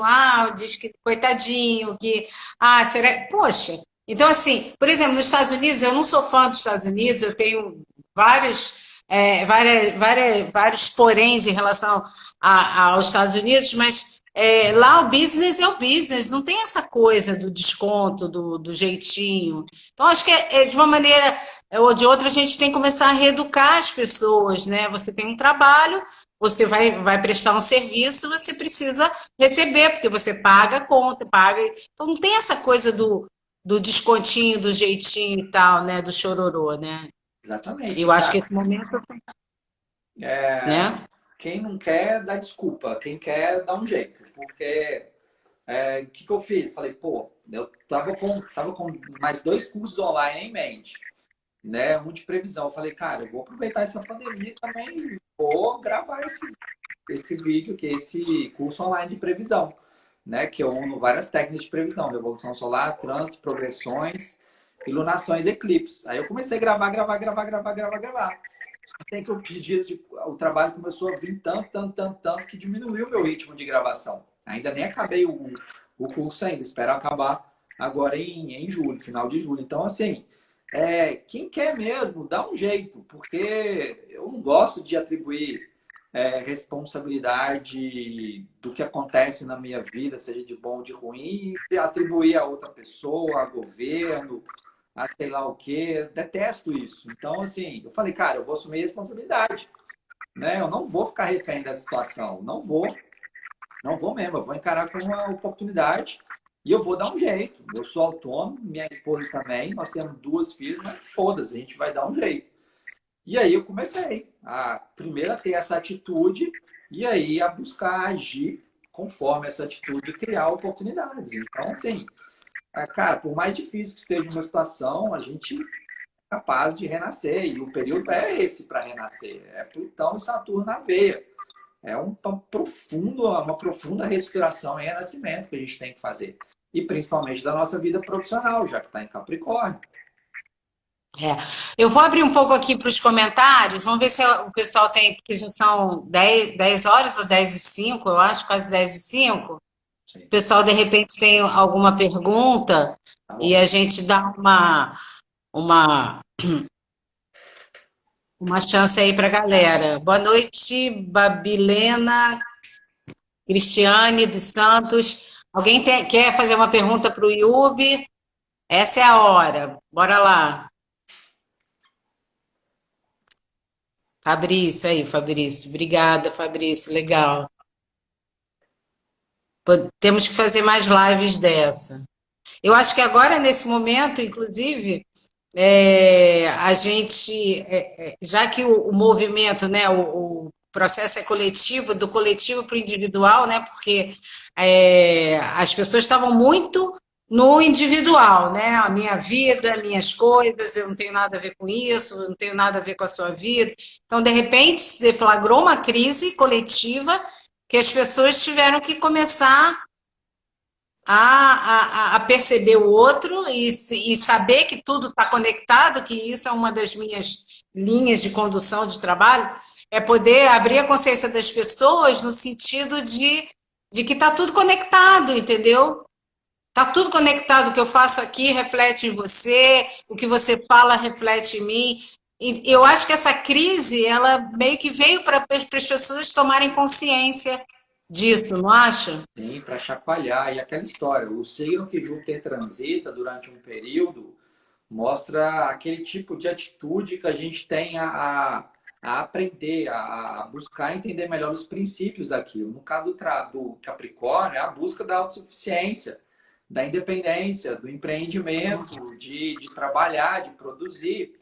A: diz que coitadinho, será? Poxa. Então, assim, por exemplo, nos Estados Unidos, eu não sou fã dos Estados Unidos, eu tenho vários poréns em relação aos Estados Unidos, mas lá o business é o business, não tem essa coisa do desconto, do jeitinho. Então, acho que de uma maneira ou de outra a gente tem que começar a reeducar as pessoas, né? Você tem um trabalho, você vai prestar um serviço, você precisa receber, porque você paga a conta, paga. Então, não tem essa coisa do descontinho, do jeitinho e tal, né? Do chororô, né?
B: Exatamente.
A: Eu acho que esse momento, né?
B: Quem não quer, dá desculpa. Quem quer, dá um jeito. Porque o que eu fiz? Falei, pô, eu tava com mais 2 cursos online em mente, né? Um de previsão. Eu falei, cara, eu vou aproveitar essa pandemia também e vou gravar esse vídeo, que é esse curso online de previsão, né? Que eu uno várias técnicas de previsão, de evolução solar, trânsito, progressões, iluminações, eclipses. Aí eu comecei a gravar. Tem que o trabalho começou a vir tanto, que diminuiu o meu ritmo de gravação. Ainda nem acabei o curso ainda, espero acabar agora em julho, final de julho. Então, assim, quem quer mesmo, dá um jeito, porque eu não gosto de atribuir responsabilidade do que acontece na minha vida, seja de bom ou de ruim, e atribuir a outra pessoa, a governo, a sei lá o quê. Detesto isso. Então, assim, eu falei, cara, eu vou assumir a responsabilidade, né? Eu não vou ficar refém da situação. Não vou mesmo. Eu vou encarar como uma oportunidade e eu vou dar um jeito. Eu sou autônomo, minha esposa também, nós temos 2 filhas, mas foda-se, a gente vai dar um jeito. E aí eu comecei primeiro a ter essa atitude e aí a buscar agir conforme essa atitude e criar oportunidades. Então, assim, cara, por mais difícil que esteja uma situação, a gente é capaz de renascer. E o período é esse para renascer. É Plutão e Saturno na veia. É uma profunda respiração e renascimento que a gente tem que fazer. E principalmente da nossa vida profissional, já que está em Capricórnio.
A: Eu vou abrir um pouco aqui para os comentários, vamos ver se o pessoal tem, porque já são 10 horas ou 10h05, eu acho, quase 10h05. Sim. O pessoal, de repente, tem alguma pergunta e a gente dá uma chance aí para a galera. Boa noite, Babilena, Cristiane dos Santos. Alguém quer fazer uma pergunta para o Yubi? Essa é a hora, bora lá. Fabrício. Obrigada, Fabrício. Legal. Temos que fazer mais lives dessa. Eu acho que agora, nesse momento, inclusive, a gente, já que o movimento, né, o processo é coletivo, do coletivo para o individual, né, porque as pessoas estavam muito no individual, né? A minha vida, minhas coisas, eu não tenho nada a ver com isso, eu não tenho nada a ver com a sua vida. Então, de repente, se deflagrou uma crise coletiva que as pessoas tiveram que começar a perceber o outro e saber que tudo está conectado, que isso é uma das minhas linhas de condução de trabalho, é poder abrir a consciência das pessoas no sentido de que está tudo conectado, entendeu? Está tudo conectado, o que eu faço aqui reflete em você, o que você fala reflete em mim. E eu acho que essa crise, ela meio que veio para as pessoas tomarem consciência disso, não acha?
B: Sim, para chacoalhar. E aquela história, o signo que Júpiter transita durante um período mostra aquele tipo de atitude que a gente tem a aprender, a buscar entender melhor os princípios daquilo. No caso do Capricórnio, é a busca da autossuficiência, da independência, do empreendimento, de trabalhar, de produzir.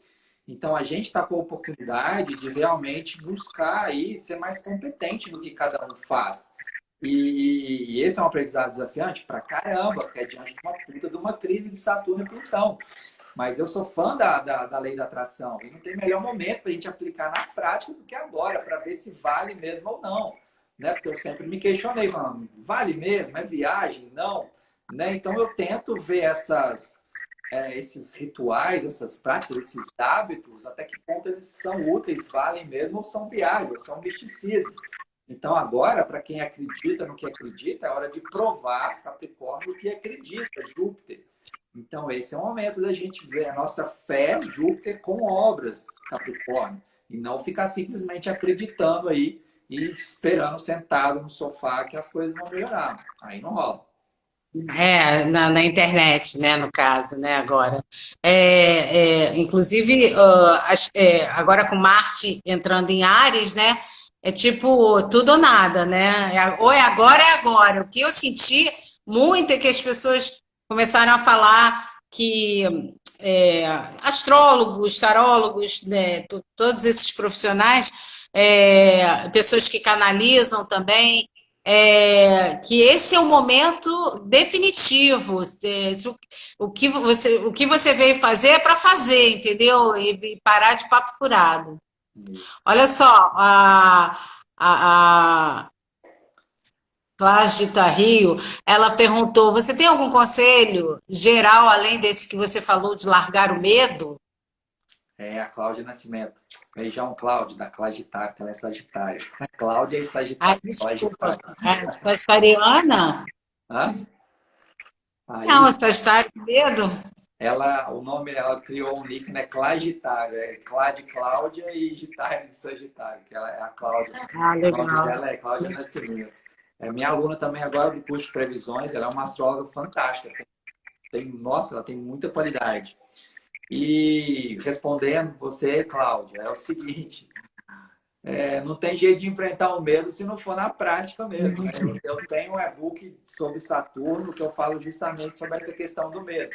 B: Então, a gente está com a oportunidade de realmente buscar aí ser mais competente no que cada um faz. E esse é um aprendizado desafiante pra caramba, porque é diante de uma crise de Saturno e Plutão. Mas eu sou fã da lei da atração. E não tem melhor momento para a gente aplicar na prática do que agora, para ver se vale mesmo ou não. Né? Porque eu sempre me questionei, mano, vale mesmo? É viagem? Não. Né? Então eu tento ver esses rituais, essas práticas, esses hábitos, até que ponto eles são úteis, valem mesmo ou são viagens, são misticismo. Então agora, para quem acredita no que acredita, é hora de provar Capricórnio o que acredita, Júpiter. Então esse é o momento da gente ver a nossa fé, Júpiter, com obras, Capricórnio. E não ficar simplesmente acreditando aí e esperando sentado no sofá que as coisas vão melhorar. Aí não rola.
A: Na internet, né, no caso, né, agora. Inclusive, agora com Marte entrando em Áries, né, é tipo tudo ou nada, né? Ou é agora, é agora. O que eu senti muito é que as pessoas começaram a falar que astrólogos, tarólogos, né, todos esses profissionais, pessoas que canalizam também, que esse é o momento definitivo. O que você veio fazer é para fazer, entendeu? E parar de papo furado. Olha só, a Cláudia Rio, ela perguntou, você tem algum conselho geral, além desse que você falou, de largar o medo?
B: É a Cláudia Nascimento. Beijão, Cláudia, da Clagitário, que ela é Sagitário. A Cláudia é
A: Ai,
B: Sagitário,
A: desculpa.
B: Clagitário.
A: É sagitariana?
B: Hã?
A: Não,
B: Aí,
A: Sagitário com medo?
B: o nome, ela criou um nick, né? Clagitário. É Clá de Cláudia e Gitário de Sagitário, que ela é a Cláudia.
A: Ah,
B: O nome
A: legal.
B: dela é Cláudia Nascimento. É minha aluna também agora do curso de previsões. Ela é uma astróloga fantástica. Nossa, ela tem muita qualidade. E respondendo você, Cláudia, é o seguinte: não tem jeito de enfrentar o medo se não for na prática mesmo, né? Eu tenho um e-book sobre Saturno que eu falo justamente sobre essa questão do medo.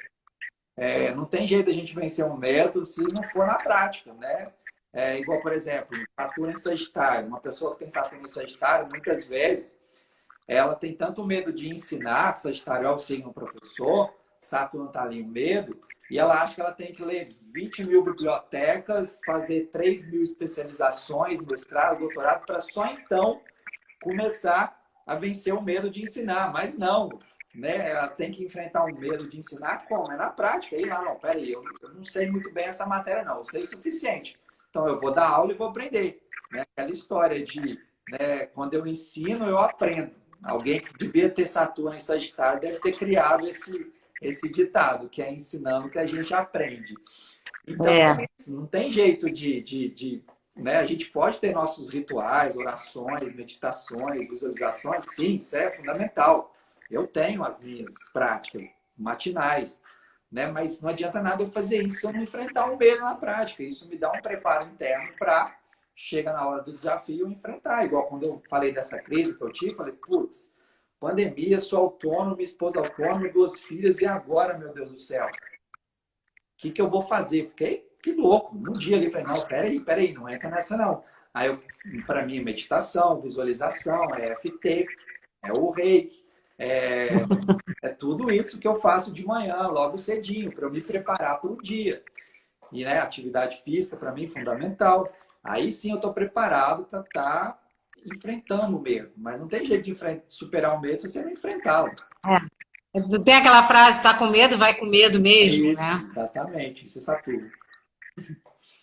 B: Não tem jeito de a gente vencer um medo se não for na prática, né? Igual, por exemplo, Saturno em Sagitário. Uma pessoa que tem Saturno em Sagitário, muitas vezes, ela tem tanto medo de ensinar, Sagitário é o signo professor, Saturno está ali o medo, e ela acha que ela tem que ler 20 mil bibliotecas, fazer 3 mil especializações, mestrado, doutorado, para só então começar a vencer o medo de ensinar. Mas não, né? Ela tem que enfrentar o medo de ensinar como? É na prática. E lá, não, peraí, eu não sei muito bem essa matéria, não. Eu sei o suficiente. Então, eu vou dar aula e vou aprender. Né? Aquela história de, né, quando eu ensino, eu aprendo. Alguém que devia ter Saturno em Sagitário deve ter criado esse ditado, que é ensinando que a gente aprende. Então,
A: É.
B: não tem jeito né? A gente pode ter nossos rituais, orações, meditações, visualizações, sim, isso é fundamental. Eu tenho as minhas práticas matinais, né? Mas não adianta nada eu fazer isso se eu não enfrentar o medo na prática. Isso me dá um preparo interno para, chega na hora do desafio, enfrentar. Igual quando eu falei dessa crise que eu tive, falei, putz, pandemia, sou autônomo, minha esposa autônoma, 2 filhas, e agora, meu Deus do céu? O que eu vou fazer? Fiquei que louco. Um dia ali falei, não, peraí, não entra nessa não. Aí, para mim, meditação, visualização, é EFT, é o reiki, é tudo isso que eu faço de manhã, logo cedinho, para eu me preparar para o dia. E, né, atividade física, para mim, é fundamental. Aí sim eu estou preparado para estar enfrentando o medo. Mas não tem jeito de superar o medo se você não enfrentá-lo.
A: Tem aquela frase, tá com medo, vai com medo
B: É
A: mesmo,
B: isso,
A: né?
B: exatamente. Isso é Saturno.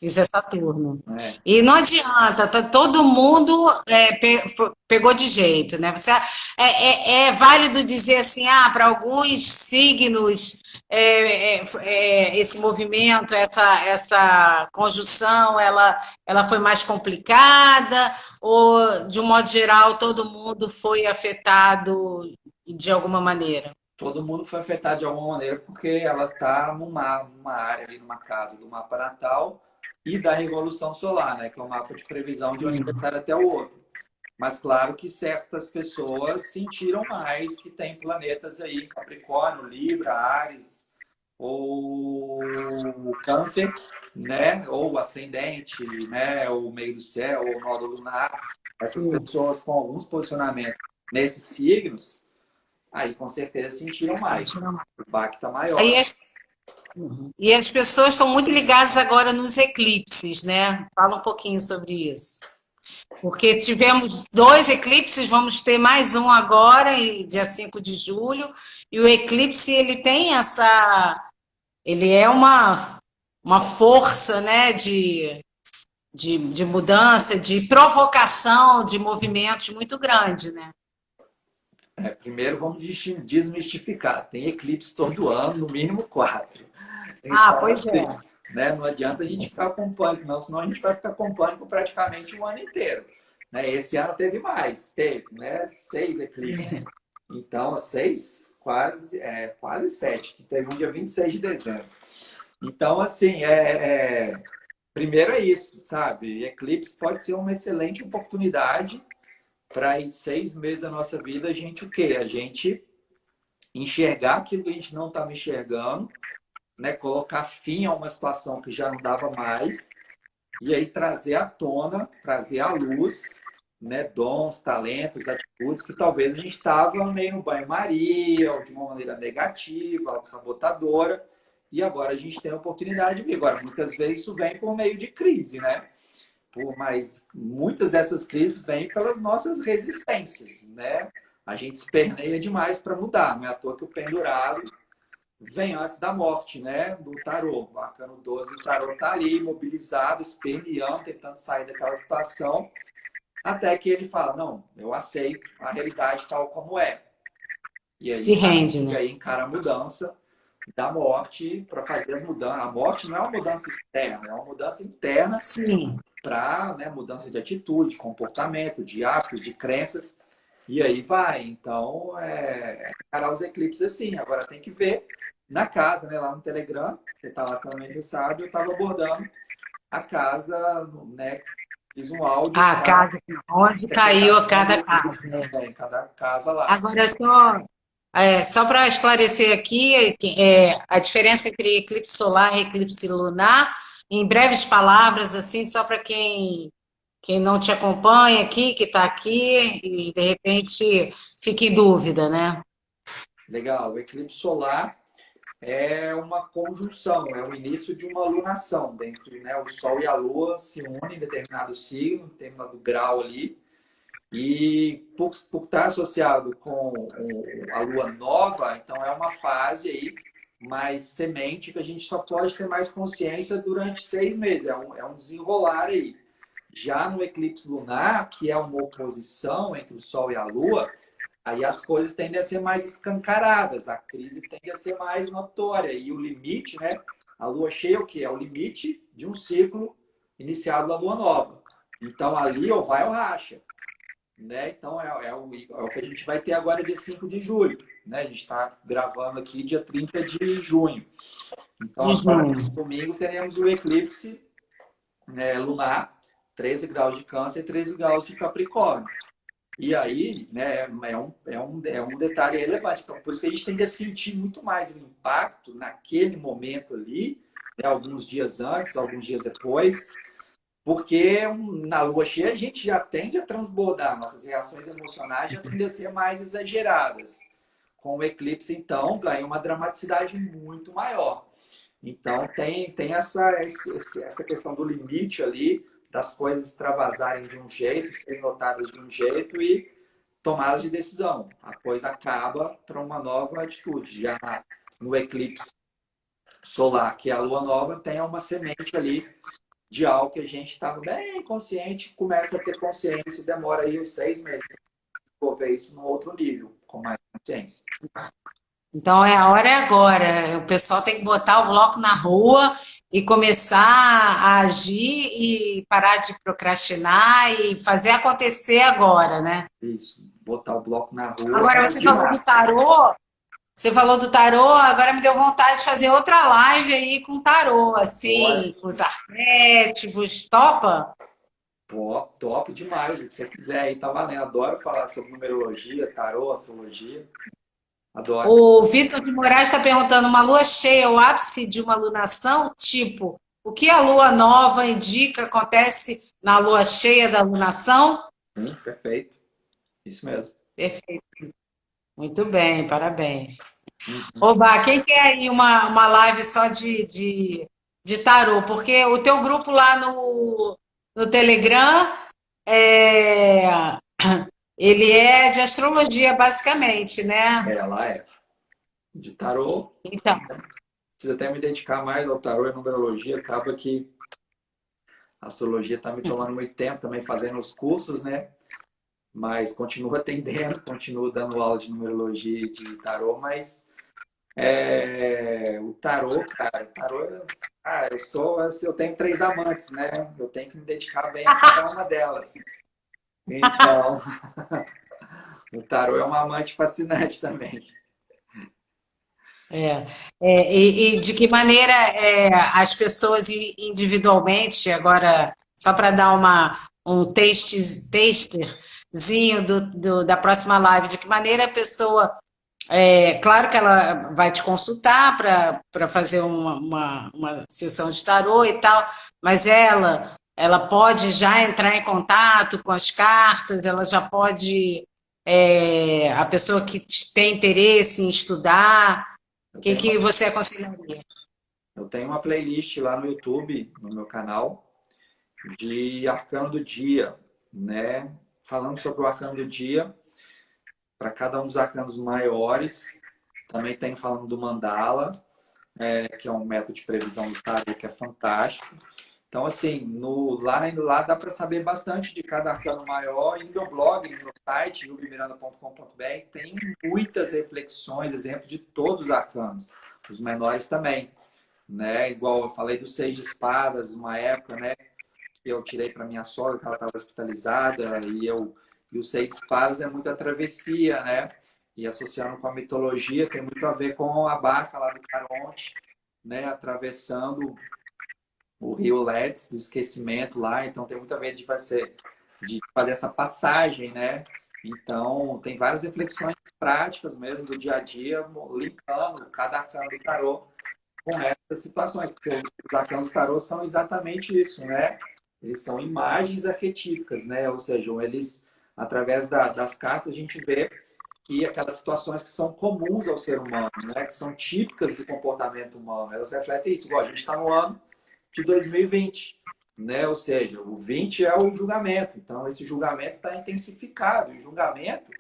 A: Isso é Saturno.
B: É.
A: E não adianta, todo mundo pegou de jeito, né? É válido dizer assim, para alguns signos esse movimento, essa conjunção, ela foi mais complicada, ou de um modo geral todo mundo foi afetado de alguma maneira?
B: Todo mundo foi afetado de alguma maneira porque ela está numa área ali, numa casa do mapa natal e da Revolução Solar, né? Que é o mapa de previsão de um aniversário até o outro. Mas claro que certas pessoas sentiram mais que tem planetas aí, Capricórnio, Libra, Áries, ou Câncer, né? Ou ascendente, né? Ou meio do céu, ou nódo lunar. Essas pessoas com alguns posicionamentos nesses signos, aí com certeza sentiram mais. O baque está maior.
A: E as pessoas estão muito ligadas agora nos eclipses, né? Fala um pouquinho sobre isso. Porque tivemos 2 eclipses, vamos ter mais um agora, dia 5 de julho, e o eclipse ele é uma força, né, de mudança, de provocação de movimentos muito grande, né?
B: Primeiro vamos desmistificar. Tem eclipse todo ano, no mínimo 4. Então,
A: Pois
B: assim,
A: é.
B: né, não adianta a gente ficar com pânico, não, senão a gente vai ficar com pânico praticamente o ano inteiro. Né? Esse ano teve mais, né, 6 eclipses. Então, 6, quase 7, que teve um dia 26 de dezembro. Então, assim, primeiro é isso, sabe? Eclipse pode ser uma excelente oportunidade para em 6 meses da nossa vida a gente o quê? A gente enxergar aquilo que a gente não estava enxergando, né? Colocar fim a uma situação que já não dava mais e aí trazer à tona, trazer à luz, né? Dons, talentos, atitudes que talvez a gente estava meio no banho-maria ou de uma maneira negativa, sabotadora, e agora a gente tem a oportunidade de ver. Agora, muitas vezes isso vem por meio de crise, né? Mas muitas dessas crises vêm pelas nossas resistências, né? A gente esperneia demais para mudar. Não é à toa que o pendurado, vem antes da morte, né? Do tarô. O arcano 12 do tarô tá ali, imobilizado, esperneando, tentando sair daquela situação, até que ele fala, não, eu aceito a realidade tal como é.
A: Se rende,
B: E
A: né?
B: aí encara a mudança da morte para fazer a mudança. A morte não é uma mudança externa, é uma mudança interna
A: Sim.
B: para, né, mudança de atitude, comportamento, de hábitos, de crenças. E aí vai. Então, encarar os eclipses assim. Agora tem que ver na casa, né, lá no Telegram, você está lá também, você sabe, eu estava abordando a casa, né, fiz um áudio
A: A
B: para
A: casa, onde caiu a
B: interpretação do
A: cada
B: eclipse,
A: casa.
B: né, em cada casa lá.
A: Agora, só para esclarecer aqui, a diferença entre eclipse solar e eclipse lunar, em breves palavras, assim, só para quem não te acompanha aqui, que está aqui, e de repente fica em dúvida, né?
B: Legal. O eclipse solar é uma conjunção, é o início de uma lunação, dentro, né, o Sol e a Lua se unem em determinado signo, determinado grau ali, e por estar associado com a Lua nova, então é uma fase aí mais semente que a gente só pode ter mais consciência durante 6 meses, é um desenrolar aí. Já no eclipse lunar, que é uma oposição entre o Sol e a Lua, aí as coisas tendem a ser mais escancaradas, a crise tende a ser mais notória. E o limite, né? A lua cheia é o quê? É o limite de um ciclo iniciado na lua nova. Então ali ou vai ou racha. Né? Então é o que a gente vai ter agora dia 5 de julho. Né? A gente está gravando aqui dia 30 de junho. Então
A: De
B: agora
A: junho.
B: nesse domingo teremos o eclipse, né, lunar, 13 graus de câncer e 13 graus de capricórnio. E aí, né, é um detalhe relevante. Então, por isso que a gente tende a sentir muito mais o impacto naquele momento ali, né, alguns dias antes, alguns dias depois, porque na lua cheia a gente já tende a transbordar, nossas reações emocionais já tendem a ser mais exageradas. Com o eclipse, então, ganha uma dramaticidade muito maior. Então, tem essa questão do limite ali, das coisas extravasarem de um jeito, serem notadas de um jeito e tomada de decisão. A coisa acaba para uma nova atitude. Já no eclipse solar, que é a lua nova, tem uma semente ali de algo que a gente estava bem consciente, começa a ter consciência e demora aí uns 6 meses para ver isso no outro nível, com mais consciência.
A: Então, a hora é agora. O pessoal tem que botar o bloco na rua e começar a agir e parar de procrastinar e fazer acontecer agora, né?
B: Isso, botar o bloco na rua
A: Agora,
B: é ginástica.
A: você falou do tarô, agora me deu vontade de fazer outra live aí com tarô,
B: Bora.
A: assim, com os arquétipos, topa?
B: Top, top demais. O que você quiser aí, tá valendo. Adoro falar sobre numerologia, tarô, astrologia. Adoro.
A: O Vitor de Moraes está perguntando, uma lua cheia, o ápice de uma lunação? Tipo, o que a lua nova indica acontece na lua cheia da lunação?
B: Sim, perfeito. Isso mesmo.
A: Perfeito. Muito bem, parabéns.
B: Uhum.
A: Oba, quem quer aí uma live só de tarô? Porque o teu grupo lá no Telegram, é, ele é de astrologia, basicamente, né?
B: Ela é de tarô.
A: Então,
B: Preciso até me dedicar mais ao tarô e à numerologia. Acaba que a astrologia está me tomando muito tempo também fazendo os cursos, né? Mas continuo atendendo, continuo dando aula de numerologia e de tarô, mas o tarô, cara, eu tenho 3 amantes, né? Eu tenho que me dedicar bem a cada uma delas. Então, o tarô é uma amante fascinante também.
A: é, e de que maneira as pessoas individualmente, agora, só para dar um tasterzinho da próxima live, de que maneira a pessoa. Claro que ela vai te consultar para fazer uma sessão de tarô e tal, mas ela pode já entrar em contato com as cartas, ela já pode. A pessoa que tem interesse em estudar, o
B: Eu
A: que,
B: tenho uma,
A: que você aconselharia?
B: eu tenho uma playlist lá no YouTube, no meu canal, de arcano do dia, né? Falando sobre o arcano do dia, para cada um dos arcanos maiores. Também tem falando do mandala, que é um método de previsão do tarô que é fantástico. Então, assim, lá dá para saber bastante de cada arcano maior. E no meu blog, no meu site, yubimiranda.com.br, tem muitas reflexões, exemplos de todos os arcanos, os menores também. Né? Igual eu falei do Seis de Espadas, uma época, né, que eu tirei para minha sogra, que ela estava hospitalizada, e o Seis de Espadas é muita travessia, né? E associando com a mitologia, tem muito a ver com a barca lá do Caronte, né, atravessando o rio Letes, do esquecimento lá, então tem muito a ver de fazer essa passagem, né? Então, tem várias reflexões práticas mesmo do dia a dia, linkando cada arcano do tarô com essas situações, porque os arcanos do tarô são exatamente isso, né? Eles são imagens arquetípicas, né? Ou seja, eles, através das cartas, a gente vê que aquelas situações que são comuns ao ser humano, né? Que são típicas do comportamento humano, elas refletem isso. Igual, a gente está no ano de 2020, né? Ou seja, o 20 é o julgamento, então esse julgamento está intensificado, e o julgamento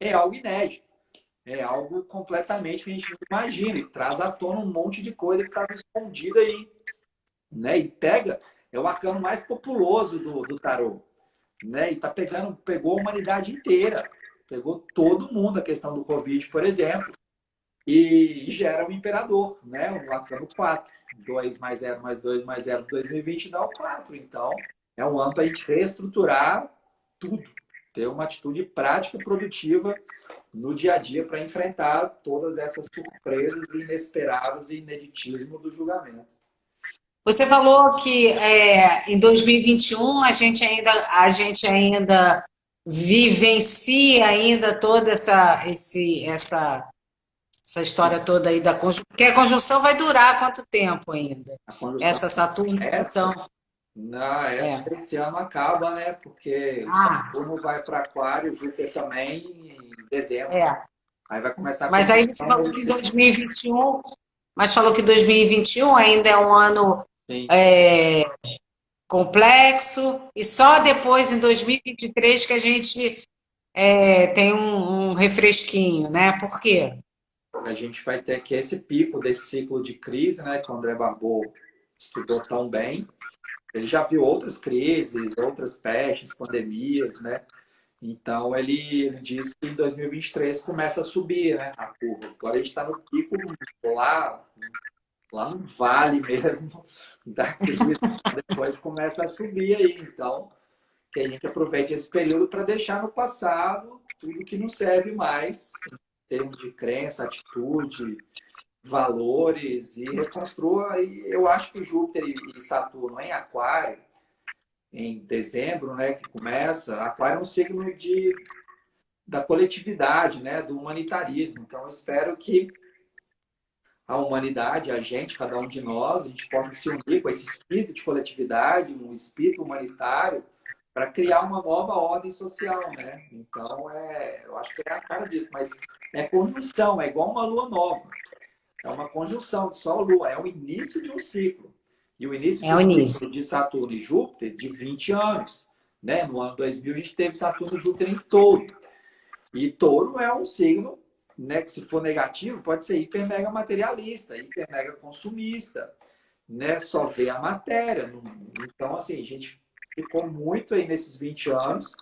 B: é algo inédito, é algo completamente que a gente não imagina, e traz à tona um monte de coisa que estava escondida aí, né? E é o arcano mais populoso do tarô, né? E pegou a humanidade inteira, pegou todo mundo, a questão do Covid, por exemplo, e gera o imperador, né? O arcano 4. 2 mais 0 mais 2 mais 0 de 2020 dá o 4. Então, é um ano para a gente reestruturar tudo, ter uma atitude prática e produtiva no dia a dia para enfrentar todas essas surpresas inesperadas e ineditismo do julgamento.
A: Você falou que em 2021 a gente ainda vivencia ainda toda essa história toda aí da conjunção, porque a conjunção vai durar quanto tempo ainda?
B: A conjunção
A: Essa Saturno,
B: essa,
A: então,
B: não, esse ano acaba, né? Porque o
A: Ah,
B: Saturno vai para Aquário, Júpiter também em dezembro.
A: é.
B: Aí vai começar a
A: Mas aí você
B: conjunção
A: falou que
B: desse
A: 2021, mas falou que 2021 ainda é um ano
B: sim.
A: complexo, e só depois, em 2023, que a gente tem um refresquinho, né? Por quê?
B: A gente vai ter aqui esse pico desse ciclo de crise, né? Que o André Barbot estudou tão bem. Ele já viu outras crises, outras pestes, pandemias, né? Então, ele diz que em 2023 começa a subir, né, a curva. Agora a gente está no pico lá no vale mesmo da crise. Depois começa a subir aí. Então, que a gente aproveite esse período para deixar no passado tudo que não serve mais, em termos de crença, atitude, valores, e reconstrua. E eu acho que Júpiter e Saturno em Aquário, em dezembro, né, que começa, Aquário é um signo da coletividade, né, do humanitarismo. Então, eu espero que a humanidade, a gente, cada um de nós, a gente possa se unir com esse espírito de coletividade, um espírito humanitário, para criar uma nova ordem social, né? Então, eu acho que é a cara disso, mas é conjunção, é igual uma lua nova. É uma conjunção de Sol e Lua, é o início de um ciclo. E o início
A: É
B: do
A: o início.
B: ciclo de Saturno e Júpiter, de 20 anos. Né? No ano 2000, a gente teve Saturno e Júpiter em Touro. E Touro é um signo, né, que se for negativo, pode ser hiper mega materialista, hiper mega consumista, né? Só vê a matéria. Então, assim, a gente ficou muito aí nesses 20 anos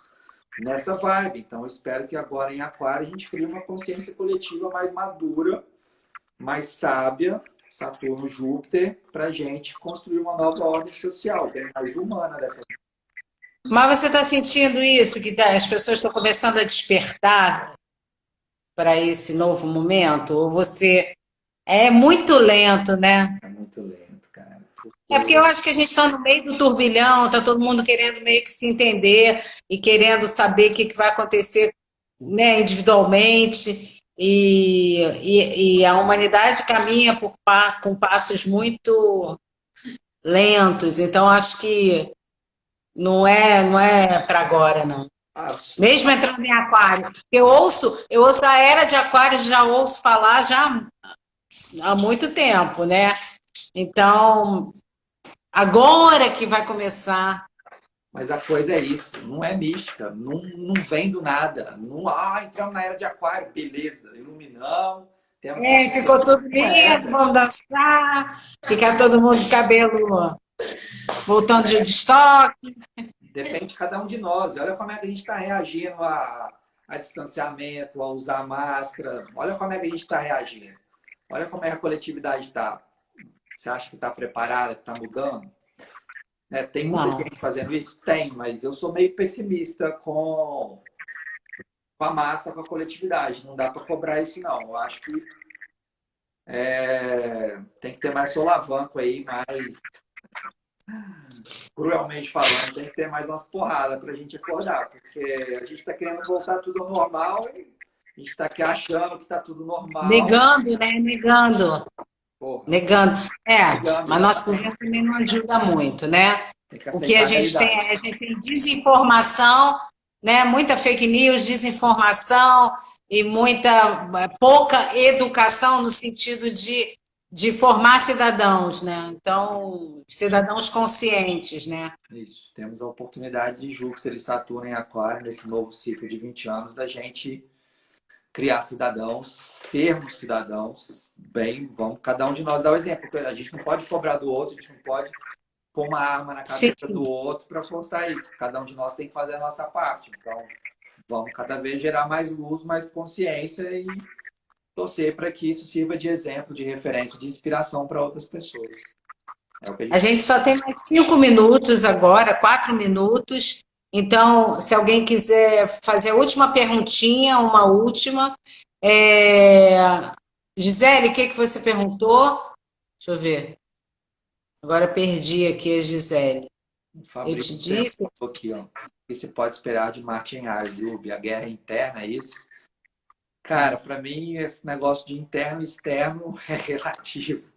B: nessa vibe. Então, eu espero que agora em Aquário a gente crie uma consciência coletiva mais madura, mais sábia, Saturno, Júpiter, para a gente construir uma nova ordem social, bem mais humana dessa.
A: Mas você está sentindo isso, que as pessoas estão começando a despertar para esse novo momento? Ou você é muito lento, né?
B: É muito lento, cara.
A: É porque eu acho que a gente está no meio do turbilhão, está todo mundo querendo meio que se entender e querendo saber o que vai acontecer, né, individualmente. E a humanidade caminha com passos muito lentos. Então, acho que não é para agora, não.
B: Ah,
A: Mesmo entrando em aquário. Eu ouço a era de aquário, já ouço falar já há muito tempo, né? Então, agora que vai começar.
B: mas a coisa é isso, não é mística, não vem do nada. Não, entramos na era de Aquário, beleza, iluminamos,
A: Ficou tudo lindo, vamos dançar, ficar todo mundo de cabelo voltando de estoque.
B: Depende de cada um de nós. Olha como é que a gente está reagindo a distanciamento, a usar máscara. Olha como é que a gente está reagindo. Olha como é que a coletividade está. Você acha que está preparada, que está mudando? Tem muita gente fazendo isso? Tem, mas eu sou meio pessimista com a massa, com a coletividade. Não dá para cobrar isso, não. Eu acho que tem que ter mais solavanco aí, mais cruelmente falando, tem que ter mais umas porradas para a gente acordar, porque a gente está querendo voltar tudo ao normal, a gente está aqui achando que está tudo normal.
A: Negando, né? Negando.
B: Porra.
A: Negando.
B: Negando,
A: mas nosso governo também não ajuda muito, né? O que a gente tem desinformação, né? Muita fake news, desinformação e pouca educação no sentido de formar cidadãos, né? Então, cidadãos conscientes, né?
B: Isso. Temos a oportunidade de Júpiter e Saturno em Aquário, nesse novo ciclo de 20 anos, da gente criar cidadãos, sermos cidadãos, bem, vamos cada um de nós dar o exemplo. A gente não pode cobrar do outro, a gente não pode pôr uma arma na cabeça do outro para forçar isso. Cada um de nós tem que fazer a nossa parte. Então, vamos cada vez gerar mais luz, mais consciência e torcer para que isso sirva de exemplo, de referência, de inspiração para outras pessoas.
A: A gente só tem mais 5 minutos agora, 4 minutos. Então, se alguém quiser fazer a última perguntinha, uma última. Gisele, o que você perguntou? Deixa eu ver. Agora perdi aqui a Gisele. Eu te disse.
B: Aqui, ó. O que se pode esperar de Marte em Ares, Yubi? A guerra interna, é isso? Cara, para mim, esse negócio de interno e externo é relativo.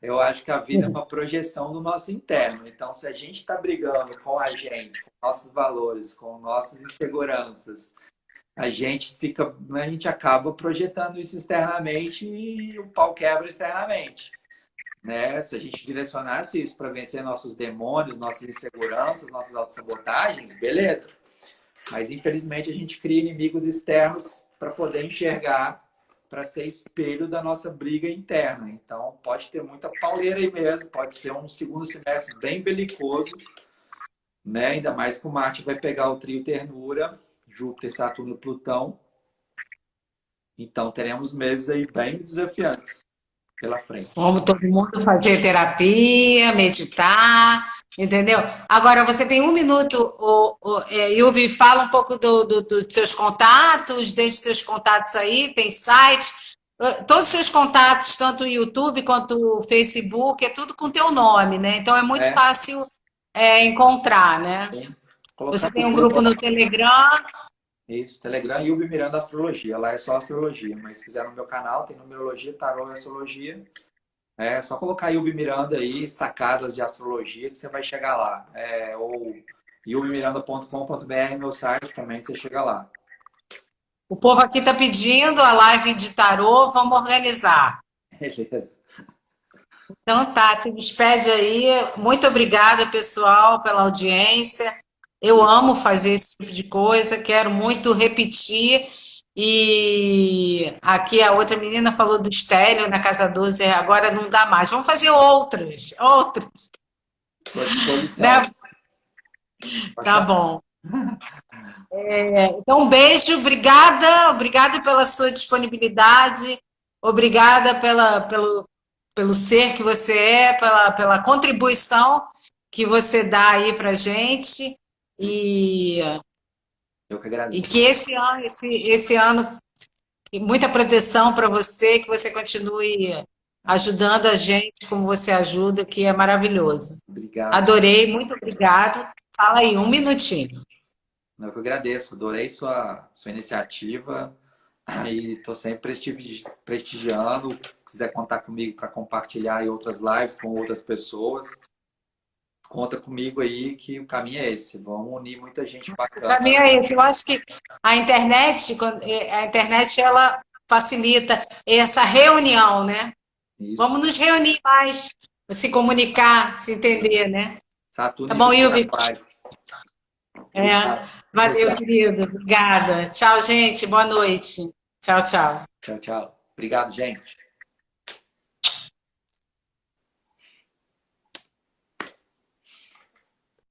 B: Eu acho que a vida é uma projeção do nosso interno. Então, se a gente está brigando com a gente, com nossos valores, com nossas inseguranças, a gente acaba projetando isso externamente e o pau quebra externamente. Né? Se a gente direcionasse isso para vencer nossos demônios, nossas inseguranças, nossas autossabotagens, beleza. Mas, infelizmente, a gente cria inimigos externos para poder enxergar, para ser espelho da nossa briga interna. Então, pode ter muita pauleira aí mesmo, pode ser um segundo semestre bem belicoso, né? Ainda mais que o Marte vai pegar o trio Ternura, Júpiter, Saturno e Plutão. Então, teremos meses aí bem desafiantes pela frente.
A: Vamos todo mundo fazer terapia, meditar, entendeu? Agora, você tem 1 minuto, Yubi, fala um pouco dos seus contatos, deixe seus contatos aí, tem site, todos os seus contatos, tanto o YouTube quanto o Facebook, é tudo com teu nome, né? Então é muito fácil encontrar, né? Você tem um grupo no Telegram.
B: Isso, Telegram, Yubi Miranda Astrologia. Lá é só astrologia, mas se quiser no meu canal, tem numerologia, tarô e astrologia. É só colocar Yubi Miranda aí, sacadas de astrologia, que você vai chegar lá. Ou yubimiranda.com.br, meu site também, você chega lá.
A: O povo aqui está pedindo a live de tarô, vamos organizar.
B: Beleza.
A: Então tá, se despede aí. Muito obrigada, pessoal, pela audiência. Eu amo fazer esse tipo de coisa, quero muito repetir. E aqui a outra menina falou do estéreo na Casa 12, agora não dá mais. Vamos fazer outras. Né? Tá bom. Então, um beijo, obrigada pela sua disponibilidade, obrigada pelo ser que você é, pela contribuição que você dá aí pra gente.
B: Eu que agradeço.
A: E que esse ano, muita proteção para você, que você continue ajudando a gente como você ajuda, que é maravilhoso.
B: Obrigado.
A: Adorei, muito obrigado. Fala aí, 1 minutinho.
B: Eu que agradeço, adorei sua iniciativa e estou sempre prestigiando. Se quiser contar comigo para compartilhar em outras lives com outras pessoas, conta comigo aí que o caminho é esse. Vamos unir muita gente bacana.
A: O caminho é esse. Eu acho que a internet ela facilita essa reunião, né?
B: Isso.
A: Vamos nos reunir mais, se comunicar, se entender, né?
B: Saturno,
A: tá bom, Yubi?
B: Valeu,
A: querido. Obrigada. Tchau, gente. Boa noite. Tchau, tchau.
B: Tchau, tchau. Obrigado, gente.